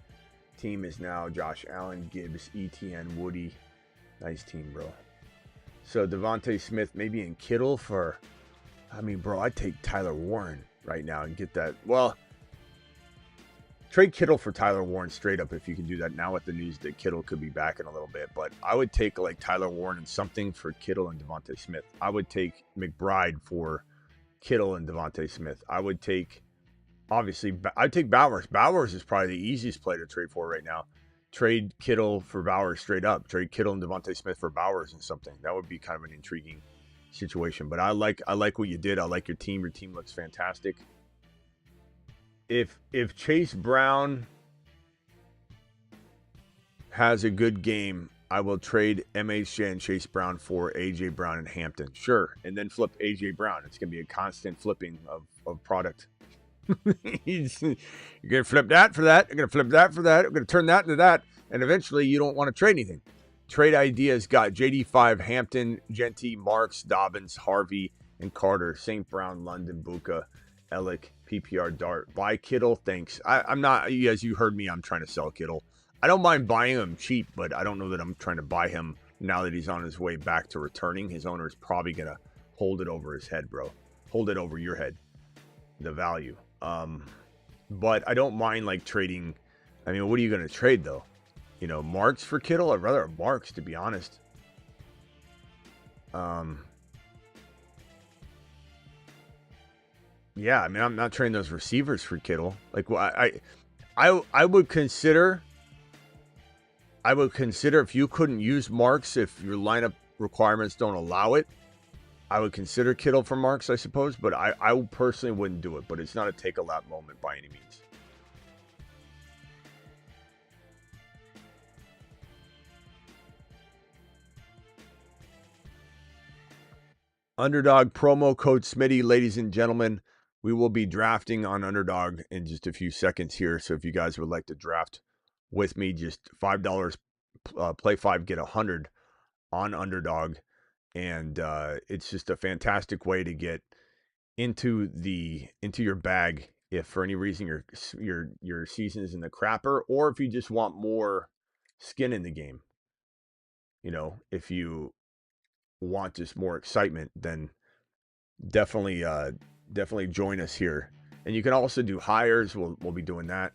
Team is now Josh Allen, Gibbs, ETN, Woody. Nice team, bro. So Devontae Smith maybe in Kittle for... I mean, bro, I'd take Tyler Warren right now and get that. Well, trade Kittle for Tyler Warren straight up if you can do that now with the news that Kittle could be back in a little bit. But I would take like Tyler Warren and something for Kittle and Devontae Smith. I would take McBride for Kittle and Devontae Smith. I would take, obviously, I'd take Bowers. Bowers is probably the easiest play to trade for right now. Trade Kittle for Bowers straight up. Trade Kittle and Devontae Smith for Bowers and something. That would be kind of an intriguing situation. But I like what you did. I like your team. Your team looks fantastic. If Chase Brown has a good game, I will trade MHJ and Chase Brown for AJ Brown and Hampton. Sure. And then flip AJ Brown. It's going to be a constant flipping of product. You're going to flip that for that. You're going to flip that for that. You're going to turn that into that. And eventually you don't want to trade anything. Trade ideas got JD5, Hampton, Genty, Marks, Dobbins, Harvey, and Carter. St. Brown, London, Buka, Ellick, PPR, Dart. Buy Kittle, thanks. I'm not, as you heard me, I'm trying to sell Kittle. I don't mind buying him cheap, but I don't know that I'm trying to buy him now that he's on his way back to returning. His owner is probably going to hold it over his head, bro. Hold it over your head, the value. But I don't mind like trading. I mean, what are you going to trade though? You know, Marks for Kittle? I'd rather have Marks, to be honest. Yeah, I mean, I'm not trading those receivers for Kittle. Like, well, I would consider if you couldn't use Marks, if your lineup requirements don't allow it, I would consider Kittle for Marks, I suppose. But I personally wouldn't do it. But it's not a take-a-lap moment by any means. Underdog promo code Smitty, ladies and gentlemen. We will be drafting on Underdog in just a few seconds here. So if you guys would like to draft with me, just $5, play 5, get 100 on Underdog. And it's just a fantastic way to get into your bag if for any reason your season is in the crapper, or if you just want more skin in the game. You know, if you want just more excitement, then definitely join us here. And you can also do hires. We'll be doing that.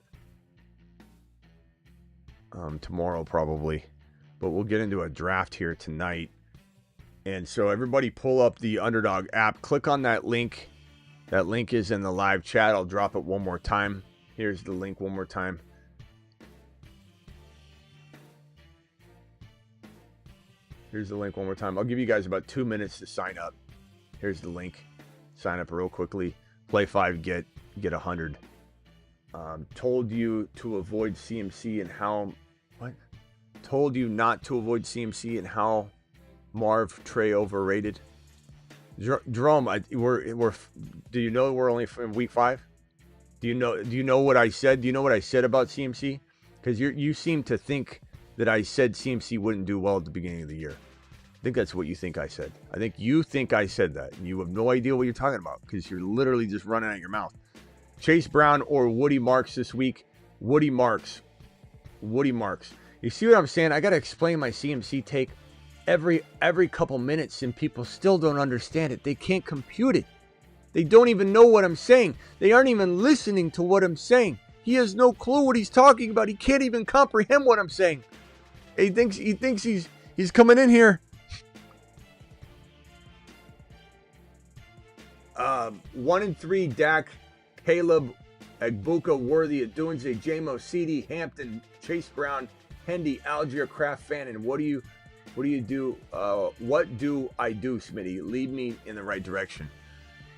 tomorrow probably. But we'll get into a draft here tonight. And so everybody pull up the Underdog app. Click on that link. That link is in the live chat. I'll drop it one more time. Here's the link one more time. Here's the link one more time. I'll give you guys about 2 minutes to sign up. Here's the link. Sign up real quickly. Play 5, get 100. Told you to avoid CMC and how... What? Told you not to avoid CMC and how Marv Trey overrated. Jerome, do you know we're only in week 5? Do you know what I said? Do you know what I said about CMC? Because you seem to think that I said CMC wouldn't do well at the beginning of the year. I think that's what you think I said. I think you think I said that. And you have no idea what you're talking about because you're literally just running out your mouth. Chase Brown or Woody Marks this week? Woody Marks. Woody Marks. You see what I'm saying? I got to explain my CMC take every couple minutes and people still don't understand it. They can't compute it. They don't even know what I'm saying. They aren't even listening to what I'm saying. He has no clue what he's talking about. He can't even comprehend what I'm saying. He thinks he's coming in here. 1 and 3, Dak, Caleb, Agbuka, Worthy, Adunze, JMO, CD, Hampton, Chase Brown, Hendy, Algier, Kraft Fan, and what do you do? What do I do, Smitty? Lead me in the right direction.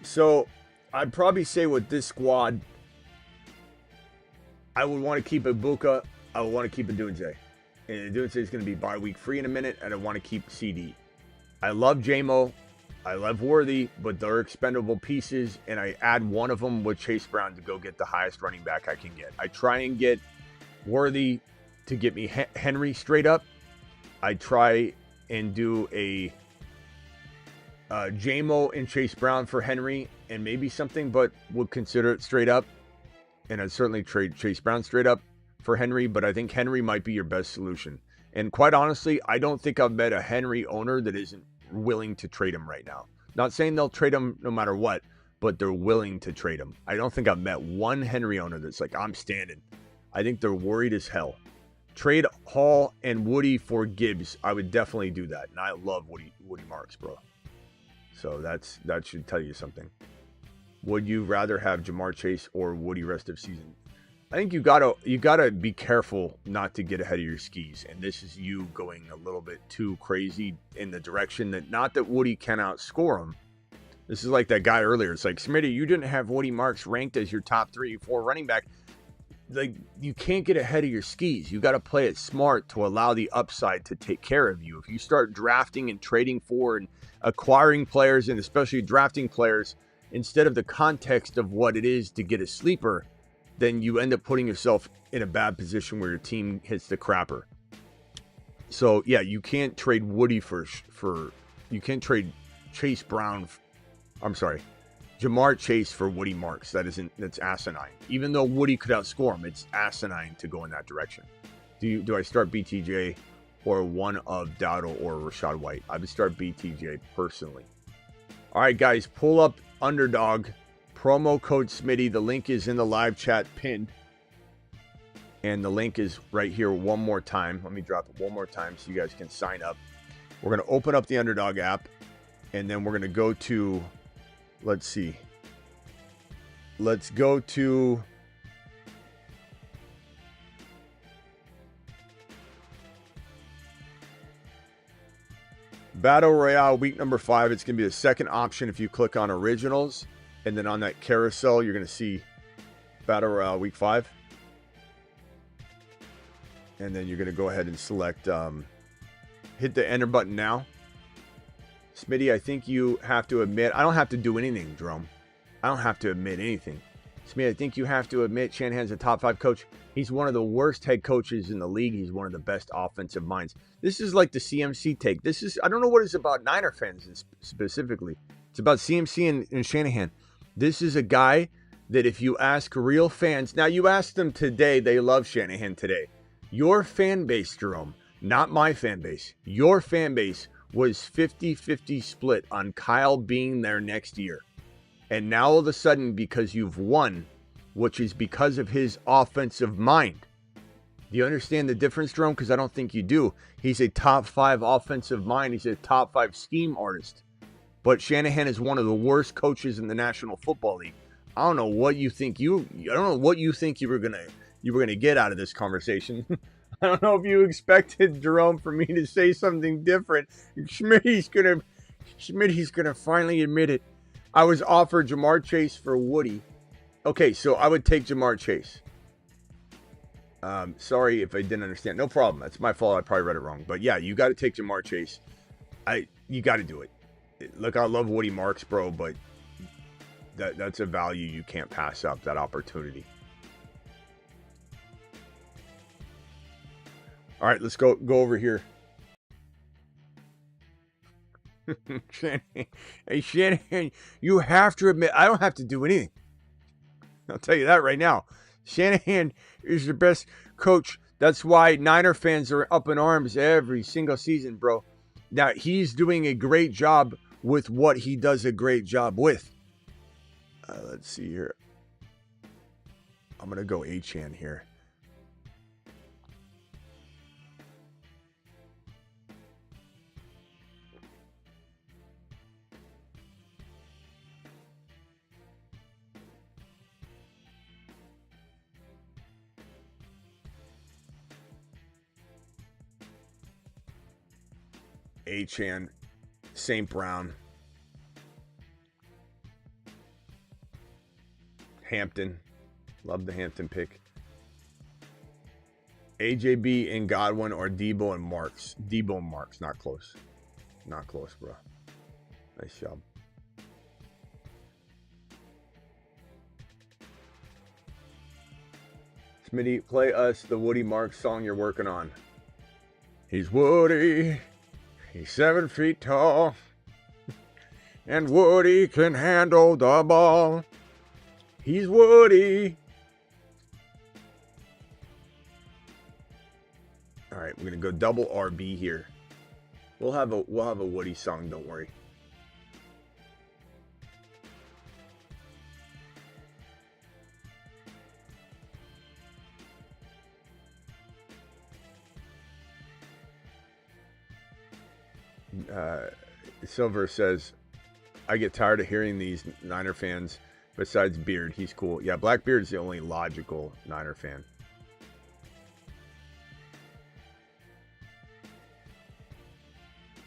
So I'd probably say with this squad, I would want to keep Agbuka. I would want to keep Adunze. And Adunze is going to be bye week free in a minute, and I want to keep CD. I love JMO. I love Worthy, but they're expendable pieces, and I add one of them with Chase Brown to go get the highest running back I can get. I try and get Worthy to get me Henry straight up. I try and do a JMO and Chase Brown for Henry and maybe something, but would consider it straight up. And I'd certainly trade Chase Brown straight up for Henry, but I think Henry might be your best solution. And quite honestly, I don't think I've met a Henry owner that isn't willing to trade him right now. Not saying they'll trade him no matter what, but they're willing to trade him. I don't think I've met one Henry owner that's like, I'm standing. I think they're worried as hell. Trade Hall and Woody for Gibbs. I would definitely do that. And I love Woody Marks, bro. So that should tell you something. Would you rather have Jamar Chase or Woody rest of season? I think you gotta be careful not to get ahead of your skis. And this is you going a little bit too crazy in the direction that, not that Woody can outscore him. This is like that guy earlier. It's like, Smitty, you didn't have Woody Marks ranked as your top 3 or 4 running back. Like, you can't get ahead of your skis. You got to play it smart to allow the upside to take care of you. If you start drafting and trading for and acquiring players, and especially drafting players, instead of the context of what it is to get a sleeper, then you end up putting yourself in a bad position where your team hits the crapper. So yeah, you can't trade Woody you can't trade Chase Brown. I'm sorry, Jamar Chase for Woody Marks. That's asinine. Even though Woody could outscore him, it's asinine to go in that direction. Do I start BTJ or one of Dowdle or Rashad White? I would start BTJ personally. All right, guys, pull up Underdog. Promo code Smitty. The link is in the live chat pinned. And the link is right here one more time. Let me drop it one more time so you guys can sign up. We're going to open up the Underdog app. And then we're going to go to, let's see. Let's go to Battle Royale week number 5. It's going to be the second option if you click on Originals. And then on that carousel, you're going to see Battle Royale week 5. And then you're going to go ahead and select, hit the enter button now. Smitty, I think you have to admit, I don't have to do anything, Jerome. I don't have to admit anything. Smitty, I think you have to admit Shanahan's a top 5 coach. He's one of the worst head coaches in the league. He's one of the best offensive minds. This is like the CMC take. I don't know what it's about Niner fans specifically. It's about CMC and Shanahan. This is a guy that if you ask real fans, now you ask them today, they love Shanahan today. Your fan base, Jerome, not my fan base, your fan base was 50-50 split on Kyle being there next year. And now all of a sudden, because you've won, which is because of his offensive mind, Do you understand the difference, Jerome? Because I don't think you do. He's a top 5 offensive mind. He's a top 5 scheme artist. But Shanahan is one of the worst coaches in the National Football League. I don't know what you think you were gonna get out of this conversation. I don't know if you expected, Jerome, for me to say something different. Smitty's gonna finally admit it. I was offered Jamar Chase for Woody. Okay, so I would take Jamar Chase. Sorry if I didn't understand. No problem. That's my fault. I probably read it wrong. But yeah, you got to take Jamar Chase. You got to do it. Look, I love Woody Marks, bro, but that's a value you can't pass up, that opportunity. All right, let's go over here. Hey, Shanahan, you have to admit, I don't have to do anything. I'll tell you that right now. Shanahan is the best coach. That's why Niner fans are up in arms every single season, bro. Now, he's doing a great job with what he does a great job with. Let's see here. I'm going to go Achan here. Achan, St. Brown, Hampton. Love the Hampton pick. AJB and Godwin or Debo and Marks. Debo and Marks. Not close. Not close, bro. Nice job. Smitty, play us the Woody Marks song you're working on. He's Woody. He's 7 feet tall. And Woody can handle the ball. He's Woody. All right, we're gonna go double RB here. We'll have a Woody song. Don't worry. Silver says, I get tired of hearing these Niner fans. Besides Beard, he's cool. Yeah, Blackbeard's the only logical Niner fan.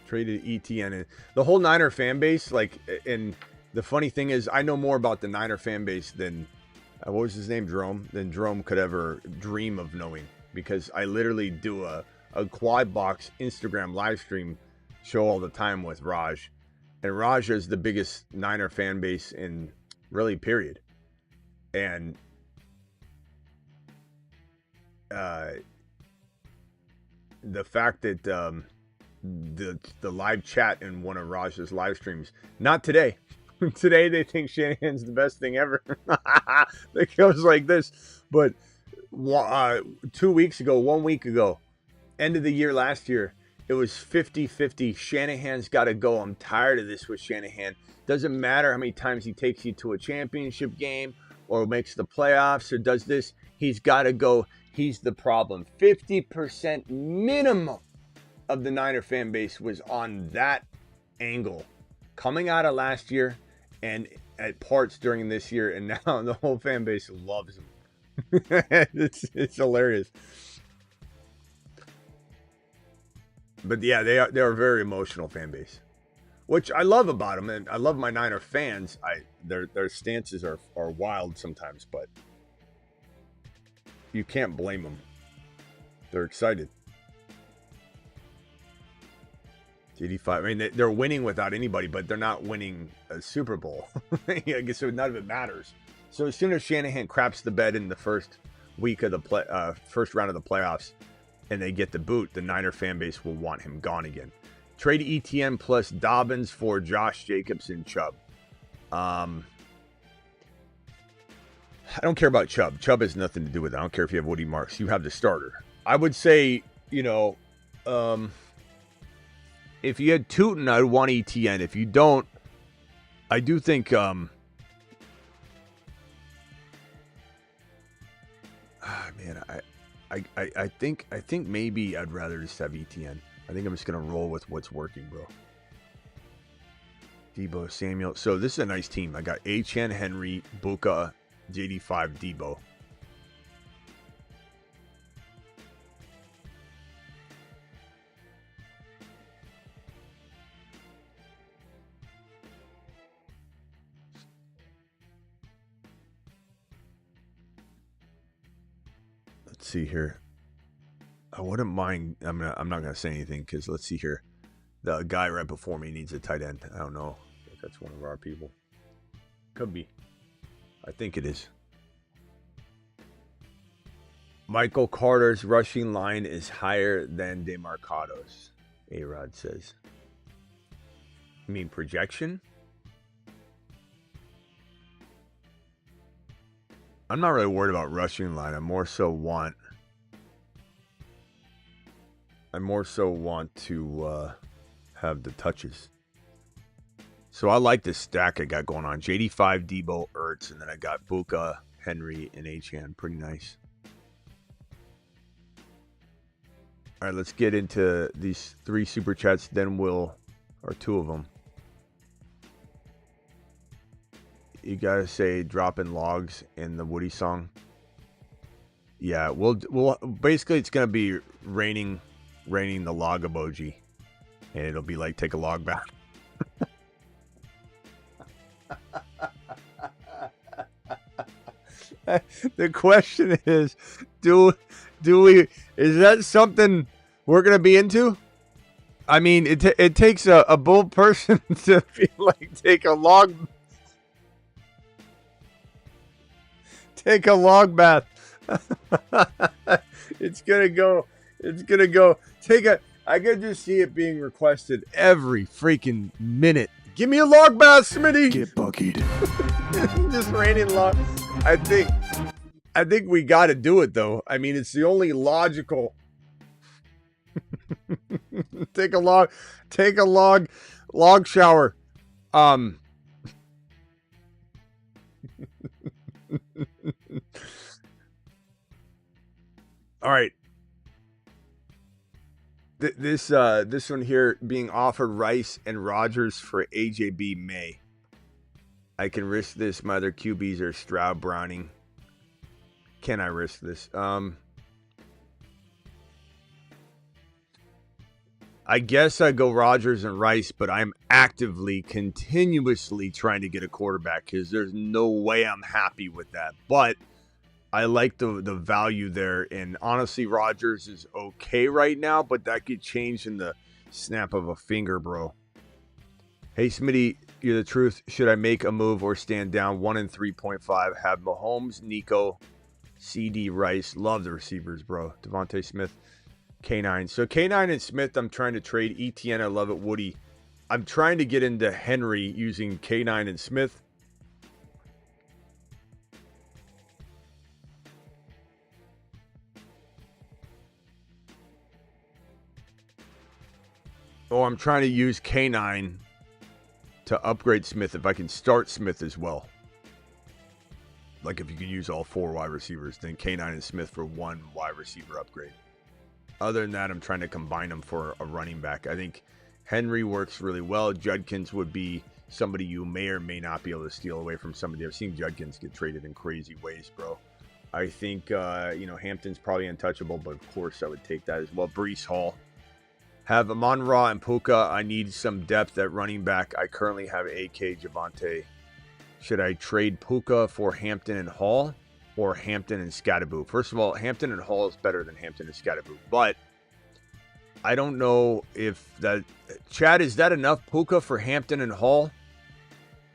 Traded ETN. The whole Niner fan base, like, and the funny thing is, I know more about the Niner fan base than, what was his name, Jerome? Than Jerome could ever dream of knowing. Because I literally do a quad box Instagram live stream show all the time with Raj. And Raj is the biggest Niner fan base in really, period. And the fact that the live chat in one of Raj's live streams, not today. Today they think Shanahan's the best thing ever. It goes like this. But 2 weeks ago, 1 week ago, end of the year last year, it was 50-50. Shanahan's got to go. I'm tired of this with Shanahan. Doesn't matter how many times he takes you to a championship game or makes the playoffs or does this. He's got to go. He's the problem. 50% minimum of the Niner fan base was on that angle coming out of last year and at parts during this year. And now the whole fan base loves him. It's hilarious. But yeah, they are a very emotional fan base, which I love about them, and I love my Niner fans. Their stances are wild sometimes, but you can't blame them. They're excited. GD5. I mean, they're winning without anybody, but they're not winning a Super Bowl. I guess none of it matters. So as soon as Shanahan craps the bed in the first week of the first round of the playoffs, and they get the boot, the Niner fan base will want him gone again. Trade ETN plus Dobbins for Josh Jacobs and Chubb. I don't care about Chubb. Chubb has nothing to do with it. I don't care if you have Woody Marks. You have the starter. I would say, if you had Tootin, I'd want ETN. If you don't, I do think I think maybe I'd rather just have ETN. I think I'm just gonna roll with what's working, bro. Debo, Samuel. So this is a nice team. I got HN, Henry, Buka, JD5, Debo. Let's see here. I wouldn't mind. I'm not gonna say anything because let's see here. The guy right before me needs a tight end. I don't know if that's one of our people. Could be. I think it is. Michael Carter's rushing line is higher than DeMarcado's, A-Rod says. You mean projection? I'm not really worried about rushing line. I more so want to have the touches. So I like this stack I got going on. JD5, Debo, Ertz, and then I got Buka, Henry, and HN. Pretty nice. All right, let's get into these 3 super chats. Then or 2 of them. You gotta say dropping logs in the Woody song. Yeah, we'll basically it's gonna be raining the log emoji, and it'll be like take a log back. The question is, do we? Is that something we're gonna be into? I mean, it takes a bold person to be like take a log bath. It's gonna go. I could just see it being requested every freaking minute. Give me a log bath, Smitty. Get buckied. Just raining log. I think we got to do it though. I mean, it's the only logical. Take a log shower. All right. This one here being offered Rice and Rodgers for AJB May. I can risk this. My other QBs are Stroud, Browning. Can I risk this? I guess I go Rodgers and Rice, but I'm actively, continuously trying to get a quarterback because there's no way I'm happy with that. But I like the value there, and honestly, Rodgers is okay right now, but that could change in the snap of a finger, bro. Hey, Smitty, you're the truth. Should I make a move or stand down? 1 and 3.5. Have Mahomes, Nico, CD, Rice. Love the receivers, bro. Devontae Smith, K9. So K9 and Smith, I'm trying to trade. ETN, I love it. Woody, I'm trying to get into Henry using K9 and Smith. Oh, I'm trying to use K9 to upgrade Smith if I can start Smith as well. Like if you can use all 4 wide receivers, then K9 and Smith for 1 wide receiver upgrade. Other than that, I'm trying to combine them for a running back. I think Henry works really well. Judkins would be somebody you may or may not be able to steal away from somebody. I've seen Judkins get traded in crazy ways, bro. I think, Hampton's probably untouchable, but of course I would take that as well. Breece Hall. Have Amon-Ra and Puka. I need some depth at running back. I currently have AK, Javonte. Should I trade Puka for Hampton and Hall or Hampton and Scatterboo? First of all, Hampton and Hall is better than Hampton and Scatterboo, but I don't know if that... Chad, is that enough Puka for Hampton and Hall?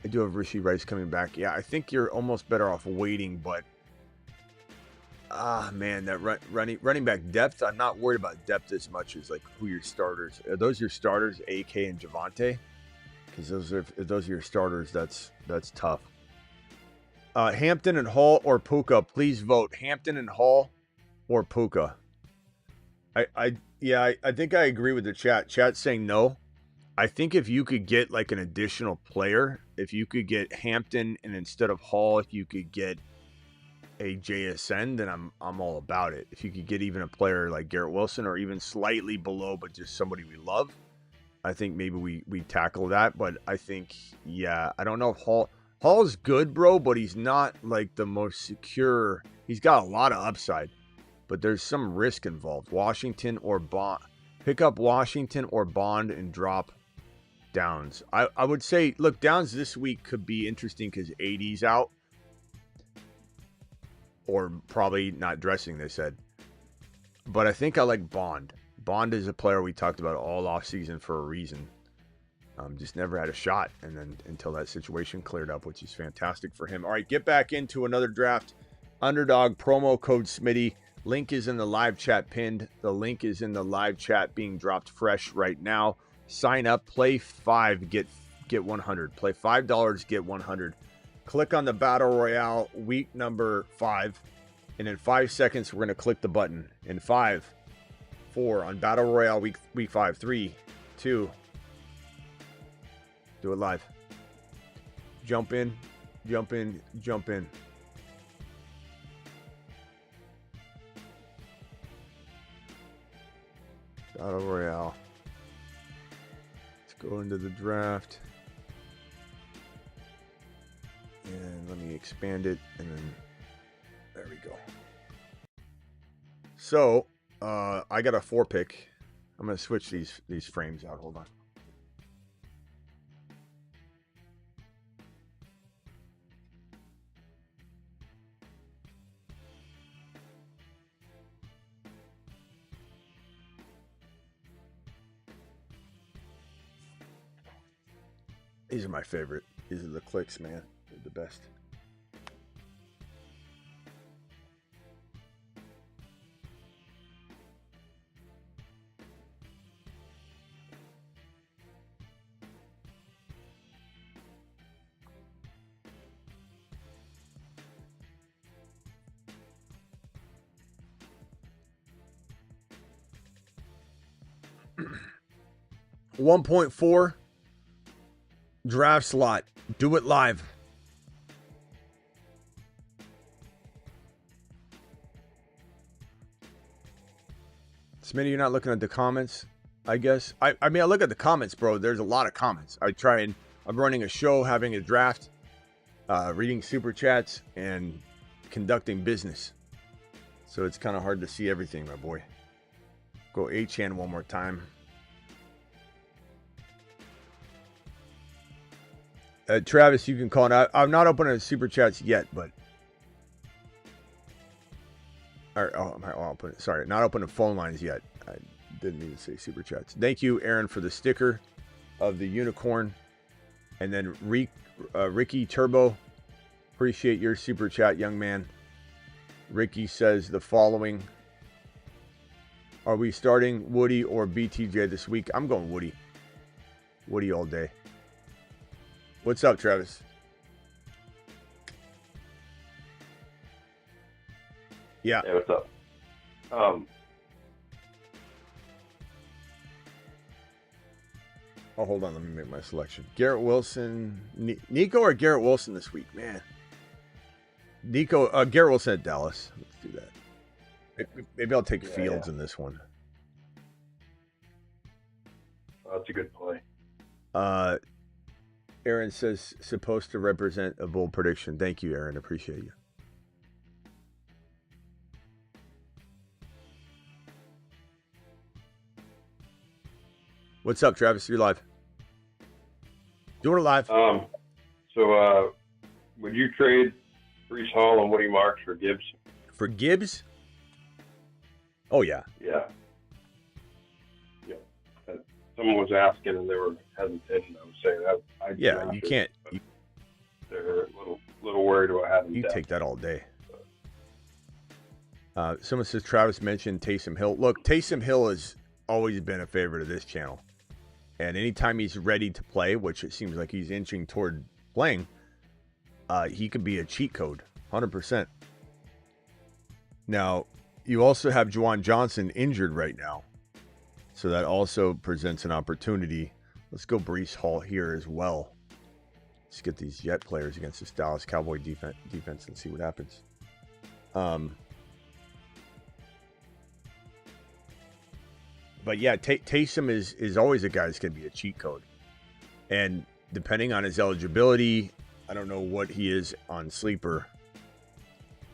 I do have Rishi Rice coming back. Yeah, I think you're almost better off waiting, but... man, that running back depth, I'm not worried about depth as much as like who your starters. Are those your starters, AK and Javonte? Because if those are your starters, that's tough. Hampton and Hall or Puka, please vote. Hampton and Hall or Puka. I think I agree with the chat. Chat's saying no. I think if you could get like an additional player, if you could get Hampton and instead of Hall, if you could get a JSN, then I'm all about it. If you could get even a player like Garrett Wilson or even slightly below, but just somebody we love, I think maybe we tackle that. But I think, yeah, I don't know if Hall's good, bro, but he's not like the most secure. He's got a lot of upside, but there's some risk involved. Washington or Bond. Pick up Washington or Bond and drop Downs. I would say, look, Downs this week could be interesting because 80's out. Or probably not dressing, they said. But I think I like Bond. Bond is a player we talked about all offseason for a reason. Just never had a shot. And then until that situation cleared up, which is fantastic for him. All right, get back into another draft. Underdog, promo code Smitty. Link is in the live chat pinned. The link is in the live chat being dropped fresh right now. Sign up, play 5, get 100. Play $5, get 100. Click on the Battle Royale week number 5. And in 5 seconds, we're going to click the button. In 5, 4, on Battle Royale week 5, 3, 2. Do it live. Jump in, jump in, jump in. Battle Royale. Let's go into the draft. And let me expand it, and then there we go. So, I got a 4 pick. I'm going to switch these frames out. Hold on. These are my favorite. These are the clicks, man. They're the best. $1.4 draft slot. Do it live. Smitty, you're not looking at the comments, I guess. I mean, I look at the comments, bro. There's a lot of comments. I'm running a show, having a draft, reading super chats, and conducting business. So it's kind of hard to see everything, my boy. Go HN one more time. Travis, you can call it. I'm not opening super chats yet, but I'll put it. Sorry, not opening phone lines yet. I didn't mean to say super chats. Thank you, Aaron, for the sticker of the unicorn, and then Ricky Turbo. Appreciate your super chat, young man. Ricky says the following: are we starting Woody or BTJ this week? I'm going Woody. Woody all day. What's up, Travis? Yeah. Hey, what's up? Oh, hold on. Let me make my selection. Garrett Wilson. Nico or Garrett Wilson this week? Man. Garrett Wilson at Dallas. Let's do that. Maybe I'll take Fields in this one. Oh, that's a good play. Aaron says, supposed to represent a bold prediction. Thank you, Aaron. Appreciate you. What's up, Travis? You're live. Doing it live. So, would you trade Breece Hall and Woody Marks for Gibbs? For Gibbs? Oh, yeah. Yeah. Someone was asking and they were hesitant. I was saying that. You can't. They're a little worried about having. You take that all day. Someone says Travis mentioned Taysom Hill. Look, Taysom Hill has always been a favorite of this channel, and anytime he's ready to play, which it seems like he's inching toward playing, he could be a cheat code, 100%. Now, you also have Juwan Johnson injured right now. So that also presents an opportunity. Let's go Breece Hall here as well. Let's get these Jet players against this Dallas Cowboy defense and see what happens. But yeah, Taysom is always a guy that's going to be a cheat code. And depending on his eligibility, I don't know what he is on Sleeper.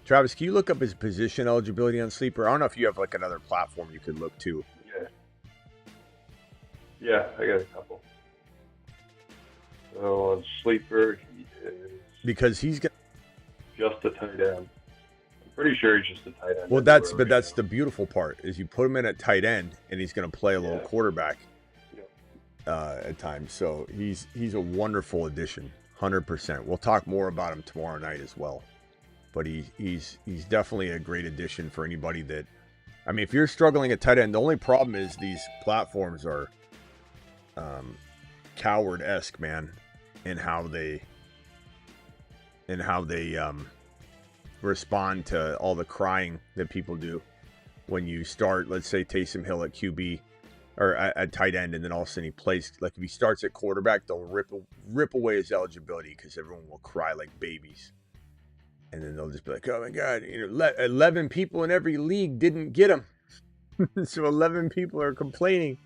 Travis, can you look up his position eligibility on Sleeper? I don't know if you have like another platform you could look to. Yeah, I got a couple. So on Sleeper, he is Because he's got just a tight end. I'm pretty sure he's just a tight end. well, that's the beautiful part is you put him in at tight end and he's going to play a little quarterback at times. So he's a wonderful addition, 100%. We'll talk more about him tomorrow night as well. But he's definitely a great addition for anybody that, I mean, if you're struggling at tight end, the only problem is these platforms are coward-esque, man, in how they respond to all the crying that people do when you start, let's say, Taysom Hill at QB or at tight end, and then all of a sudden he plays, like if he starts at quarterback, they'll rip away his eligibility because everyone will cry like babies. And then they'll just be like, oh my God, 11 people in every league didn't get him. So 11 people are complaining,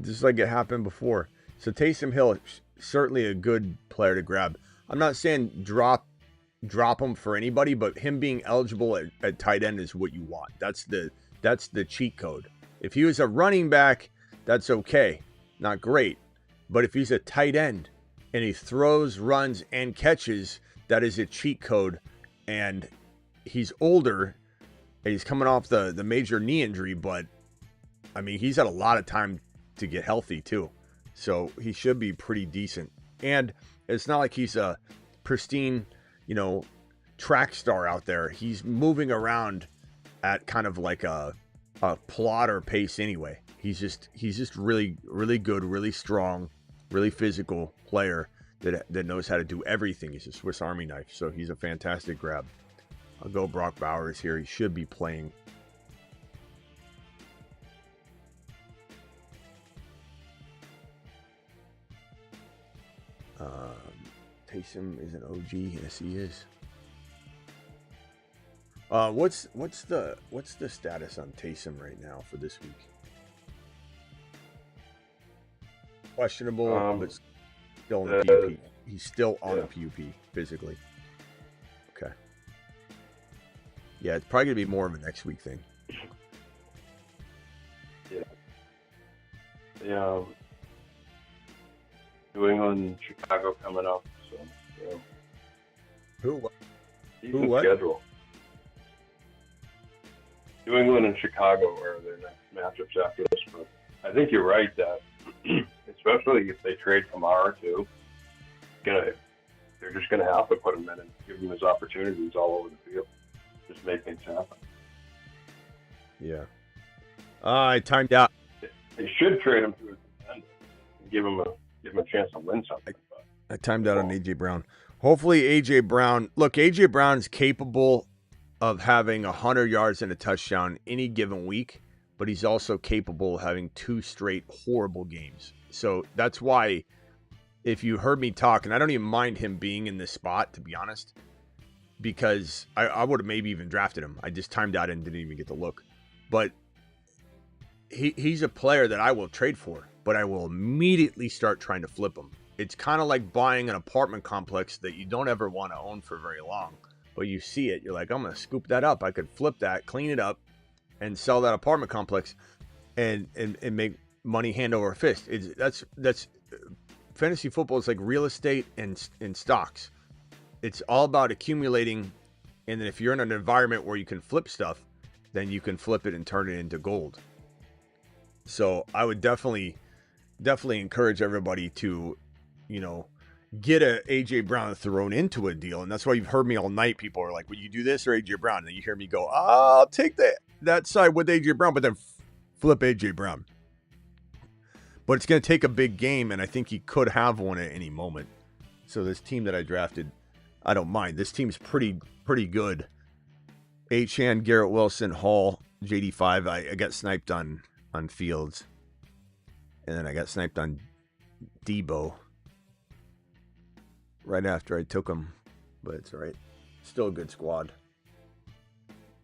just like it happened before. So Taysom Hill, certainly a good player to grab. I'm not saying drop him for anybody, but him being eligible at tight end is what you want. That's the cheat code. If he was a running back, that's okay. Not great. But if he's a tight end and he throws, runs, and catches, that is a cheat code. And he's older and he's coming off the major knee injury, but I mean, he's had a lot of time to get healthy too. So he should be pretty decent. And it's not like he's a pristine, track star out there. He's moving around at kind of like a plotter pace anyway. He's just really, really good, really strong, really physical player that knows how to do everything. He's a Swiss Army knife. So he's a fantastic grab. I'll go Brock Bowers here. He should be playing. Taysom is an OG. Yes, he is. What's the status on Taysom right now for this week? Questionable, but still on the PUP. He's still on the PUP physically. Okay. Yeah, it's probably gonna be more of a next week thing. Yeah. New England, Chicago coming up. So, Who? What? Decent schedule. New England and Chicago are their next matchups after this. But I think you're right that, especially if they trade Kamara too, they're just gonna have to put him in and give him his opportunities all over the field. Just make things happen. Yeah. I timed out. They should trade him to a contender and give him a chance to win something. I timed out on A.J. Brown. Hopefully A.J. Brown. Look, A.J. Brown's capable of having 100 yards and a touchdown any given week, but he's also capable of having 2 straight horrible games. So that's why, if you heard me talk, and I don't even mind him being in this spot, to be honest, because I would have maybe even drafted him. I just timed out and didn't even get to look. But he's a player that I will trade for, but I will immediately start trying to flip him. It's kind of like buying an apartment complex that you don't ever want to own for very long, but you see it, you're like, I'm going to scoop that up. I could flip that, clean it up, and sell that apartment complex and make money hand over fist. That's fantasy football is like real estate and stocks. It's all about accumulating, and then if you're in an environment where you can flip stuff, then you can flip it and turn it into gold. So I would definitely encourage everybody to, get a AJ Brown thrown into a deal. And that's why you've heard me all night. People are like, would you do this or AJ Brown? And then you hear me go, I'll take that side with AJ Brown, but then flip AJ Brown. But it's going to take a big game, and I think he could have one at any moment. So this team that I drafted, I don't mind. This team's pretty good. Achane, Garrett Wilson, Hall, JD5. I got sniped on Fields. And then I got sniped on Debo right after I took him. But it's all right. Still a good squad.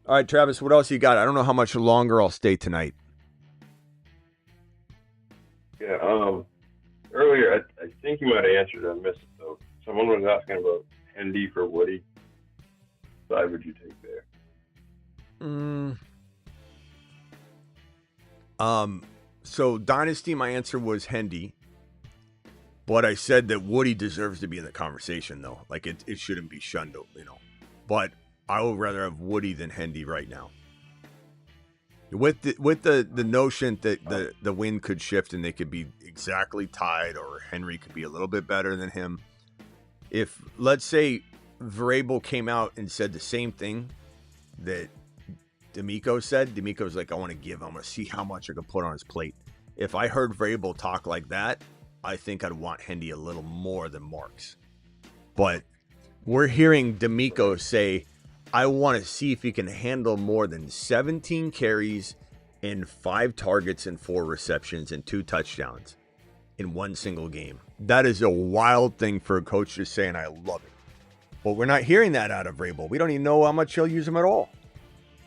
All right, Travis, what else you got? I don't know how much longer I'll stay tonight. Yeah. Earlier, I think you might have answered. I missed it though. Someone was asking about Hendy for Woody. What side would you take there? So Dynasty, my answer was Hendy. But I said that Woody deserves to be in the conversation, though. Like, it shouldn't be shunned, you know. But I would rather have Woody than Hendy right now. With the notion that the wind could shift and they could be exactly tied, or Henry could be a little bit better than him. If, let's say, Vrabel came out and said the same thing that D'Amico said, D'Amico's like, I want to see how much I can put on his plate. If I heard Vrabel talk like that, I think I'd want Hendy a little more than Marks. But we're hearing D'Amico say, I want to see if he can handle more than 17 carries and 5 targets and 4 receptions and 2 touchdowns in one single game. That is a wild thing for a coach to say, and I love it. But we're not hearing that out of Vrabel. We don't even know how much he'll use him at all.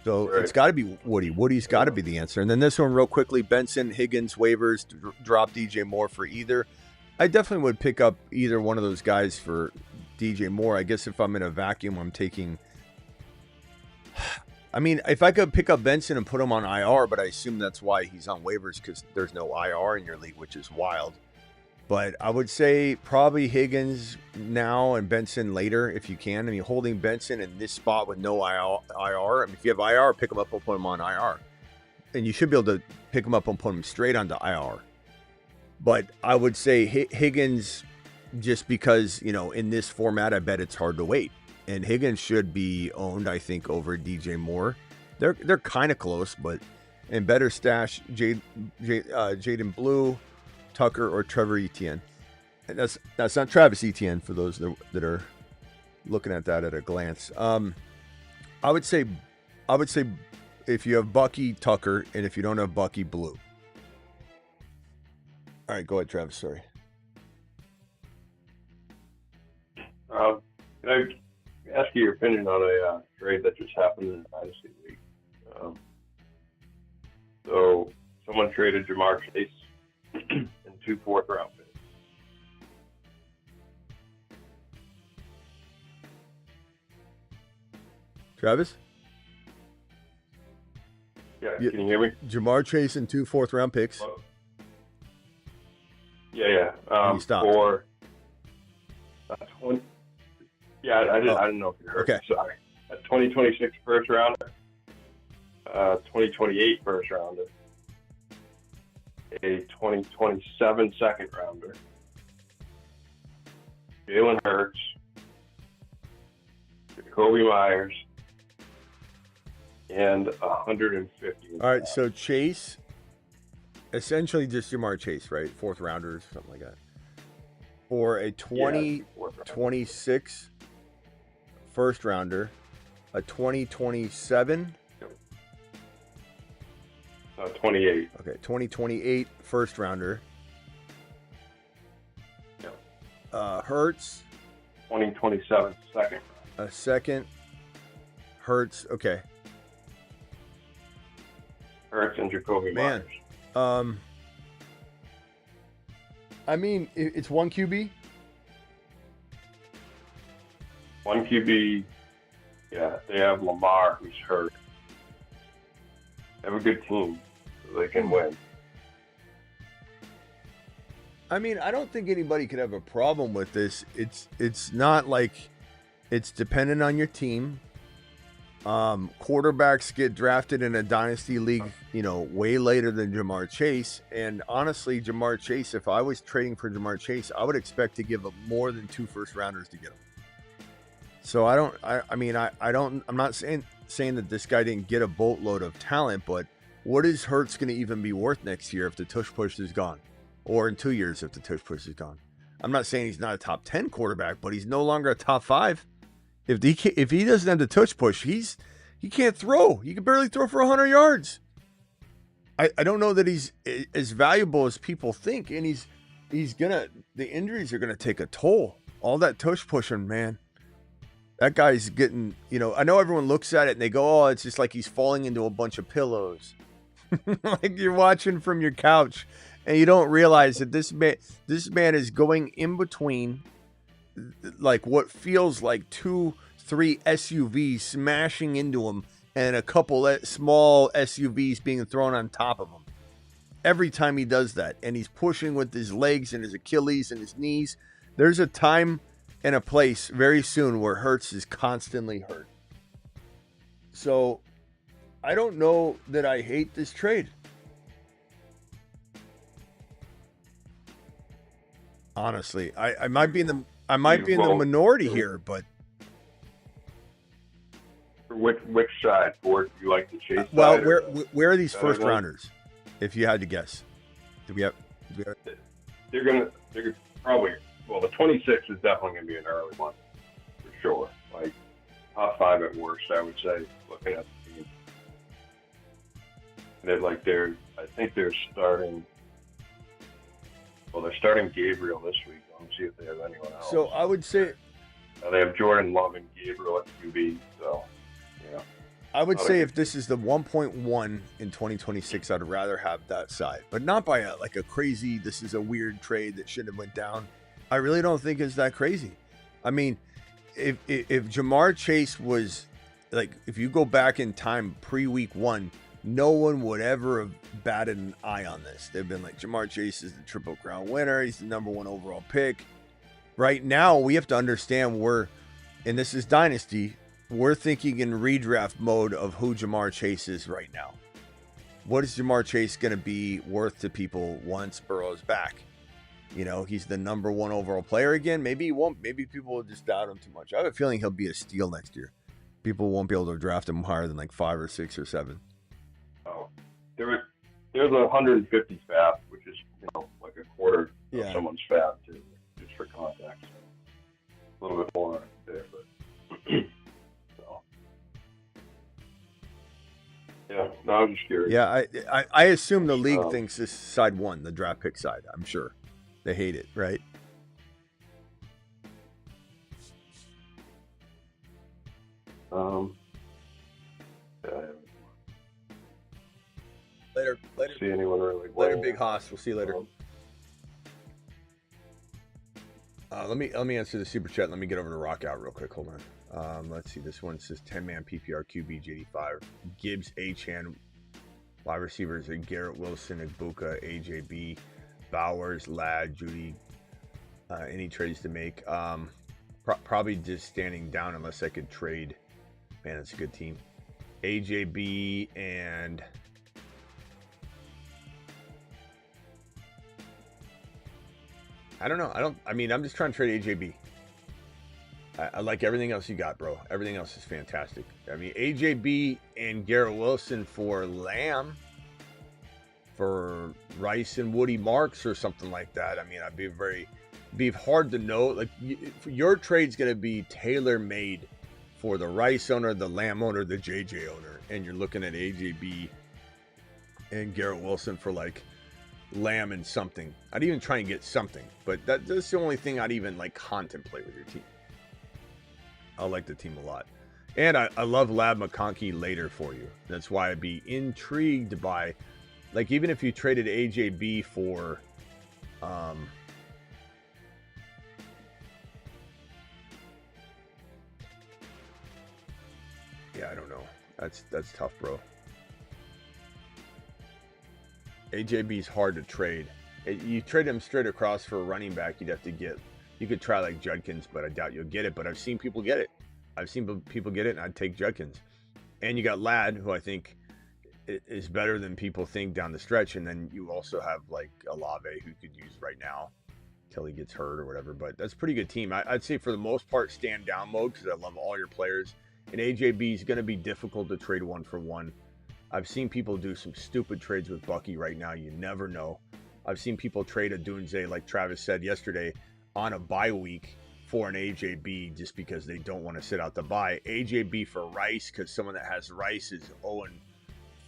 So It's got to be Woody. Woody's got to be the answer. And then this one real quickly, Benson, Higgins, waivers, drop DJ Moore for either. I definitely would pick up either one of those guys for DJ Moore. I guess if I'm in a vacuum, I'm taking... I mean, if I could pick up Benson and put him on IR, but I assume that's why he's on waivers, because there's no IR in your league, which is wild. But I would say probably Higgins now and Benson later if you can. I mean, holding Benson in this spot with no IR. I mean, if you have IR, pick him up and put him on IR. And you should be able to pick him up and put him straight onto IR. But I would say Higgins, just because, you know, in this format, I bet it's hard to wait. And Higgins should be owned, I think, over DJ Moore. They're kind of close, but in better stash, Jaden Blue, Tucker, or Trevor Etienne. And that's not Travis Etienne for those that are looking at that at a glance. I would say if you have Bucky, Tucker, and if you don't have Bucky, Blue. All right, go ahead, Travis. Sorry. Can I ask you your opinion on a trade that just happened in the Dynasty League? So someone traded Jamar Chase and 2 4th-round picks. Travis? Yeah, can you hear me? Jamar Chase and 2 4th-round picks. Yeah. You stopped. For 20. Yeah, I didn't know if you heard. Okay. Sorry. A 2026 first rounder, 2028 first rounder, a 2027 second rounder, Jalen Hurts, Jacoby Myers, and 150. All right, so Chase, essentially just Jamar Chase, right? 4th rounders, something like that. For a 2026 first rounder, a 2027. 28. Okay, 2028 first rounder. Yep. Hurts. 2027 second. A second. Hurts. Okay. Hurts and Jacoby Myers. I mean, it's 1 QB. 1 QB. Yeah, they have Lamar, who's hurt. They have a good team, so they can win. I mean, I don't think anybody could have a problem with this. It's not like it's dependent on your team. Quarterbacks get drafted in a dynasty league, you know, way later than Jamar Chase. And honestly, Jamar Chase, if I was trading for Jamar Chase, I would expect to give up more than 2 first rounders to get him. So I'm not saying that this guy didn't get a boatload of talent, but what is Hurts going to even be worth next year if the tush push is gone? Or in 2 years if the tush push is gone? I'm not saying he's not a top 10 quarterback, but he's no longer a top 5. If he doesn't have the tush push, he can't throw. He can barely throw for 100 yards. I don't know that he's as valuable as people think, and the injuries are gonna take a toll. All that tush pushing, man. That guy's getting, I know everyone looks at it and they go, oh, it's just like he's falling into a bunch of pillows. Like you're watching from your couch and you don't realize that this man is going in between like what feels like 2-3 SUVs smashing into him and a couple small SUVs being thrown on top of him. Every time he does that, and he's pushing with his legs and his Achilles and his knees, there's a time and a place very soon where Hertz is constantly hurt. So I don't know that I hate this trade. Honestly, I might be in the minority here, but which side? Or do you like the Chase side? Well, where are these first rounders? If you had to guess, they're probably, well, the 26 is definitely going to be an early one for sure. Like top 5 at worst, I would say, looking at the team. I think they're starting. Well, they're starting Gabriel this week. Let's see if they have anyone else. So I would say they have Jordan Love and Gabriel at QB. So, yeah. I would say if this is the 1.1 in 2026, I'd rather have that side, but not by a crazy. This is a weird trade that shouldn't have went down. I really don't think it's that crazy. I mean, if Jamar Chase was like, if you go back in time pre-week 1, no one would ever have batted an eye on this. They've been like, Jamar Chase is the Triple Crown winner. He's the number 1 overall pick. Right now, we have to understand and this is Dynasty, we're thinking in redraft mode of who Jamar Chase is right now. What is Jamar Chase going to be worth to people once Burrow's back? He's the number 1 overall player again. Maybe he won't. Maybe people will just doubt him too much. I have a feeling he'll be a steal next year. People won't be able to draft him higher than like 5 or 6 or 7. Oh, there's 150 fab, which is like a quarter of someone's fab too, just for context. A little bit more there, but. Yeah, no, I'm just curious. Yeah, I assume the league thinks this side won, the draft pick side. I'm sure they hate it, right? Yeah. Later. See anyone really? Later, Big Hoss. We'll see you later. Let me answer the super chat. Let me get over to Rock Out real quick. Hold on. Let's see. This one says 10-man PPR QB J85. Gibbs, Achane. Wide receivers are Garrett Wilson, Igbuka, AJB, Bowers, Ladd, Judy. Any trades to make? Probably just standing down unless I could trade. Man, it's a good team. AJB and I don't know. I'm just trying to trade AJB. I like everything else you got, bro. Everything else is fantastic. I mean, AJB and Garrett Wilson for Lamb, for Rice and Woody Marks or something like that. I mean, I'd be hard to know. Like, your trade's going to be tailor-made for the Rice owner, the Lamb owner, the JJ owner. And you're looking at AJB and Garrett Wilson for, like, Lamb and something. I'd even try and get something. But that's the only thing I'd even, like, contemplate with your team. I like the team a lot. And I love Lab McConkey later for you. That's why I'd be intrigued by, like, even if you traded AJB for, yeah, I don't know. That's tough, bro. AJB's hard to trade. You trade him straight across for a running back, you'd have to get. You could try like Judkins, but I doubt you'll get it. But I've seen people get it. And I'd take Judkins. And you got Ladd, who I think is better than people think down the stretch. And then you also have like Olave, who could use right now till he gets hurt or whatever. But that's a pretty good team. I'd say for the most part, stand down mode because I love all your players. And AJB is going to be difficult to trade 1-for-1. I've seen people do some stupid trades with Bucky right now. You never know. I've seen people trade a Dunze, like Travis said yesterday, on a bye week for an AJB just because they don't want to sit out the bye. AJB for Rice because someone that has Rice is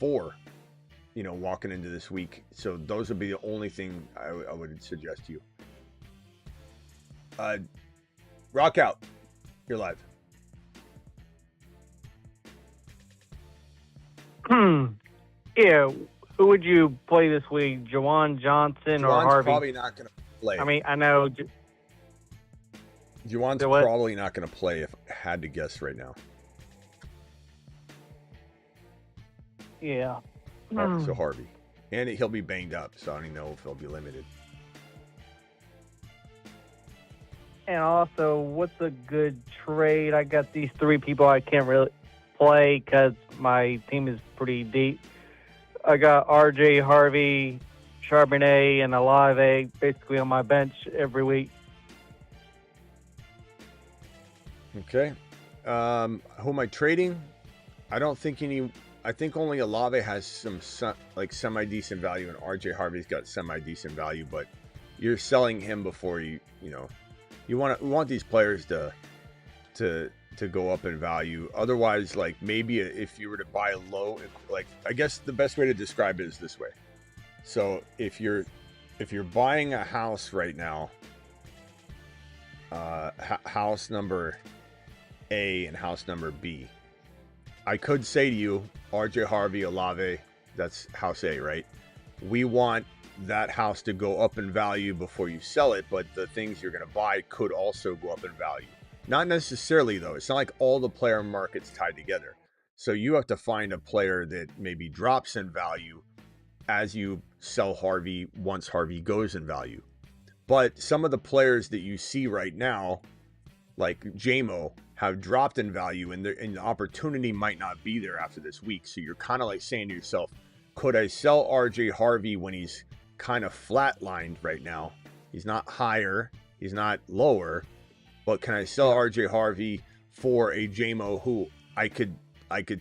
0-4, walking into this week. So those would be the only thing I would suggest to you. Rock Out. You're live. Yeah, who would you play this week, Jawan Johnson or Juwan's Harvey? probably not going to play. I mean, I know. Juwan's what? probably not going to play if I had to guess right now. Yeah. So Harvey. And he'll be banged up, so I don't even know if he'll be limited. And also, what's a good trade? I got these three people I can't really play because my team is pretty deep. I got RJ, Harvey, Charbonnet, and Olave basically on my bench every week. Okay. Who am I trading? I don't think any. I think only Olave has some like semi-decent value, and RJ Harvey's got semi-decent value. But you're selling him before you want these players to go up in value. Otherwise, like maybe if you were to buy low, like I guess the best way to describe it is this way. So if you're buying a house right now, house number A and house number B, I could say to you, RJ Harvey, Olave, that's house A, right? We want that house to go up in value before you sell it, but the things you're going to buy could also go up in value. Not necessarily, though. It's not like all the player market's tied together. So you have to find a player that maybe drops in value as you sell Harvey once Harvey goes in value. But some of the players that you see right now, like JMO, have dropped in value, and the opportunity might not be there after this week. So you're kind of like saying to yourself, could I sell RJ Harvey when he's kind of flatlined right now? He's not higher, he's not lower, but can I sell RJ Harvey for a JMO who I could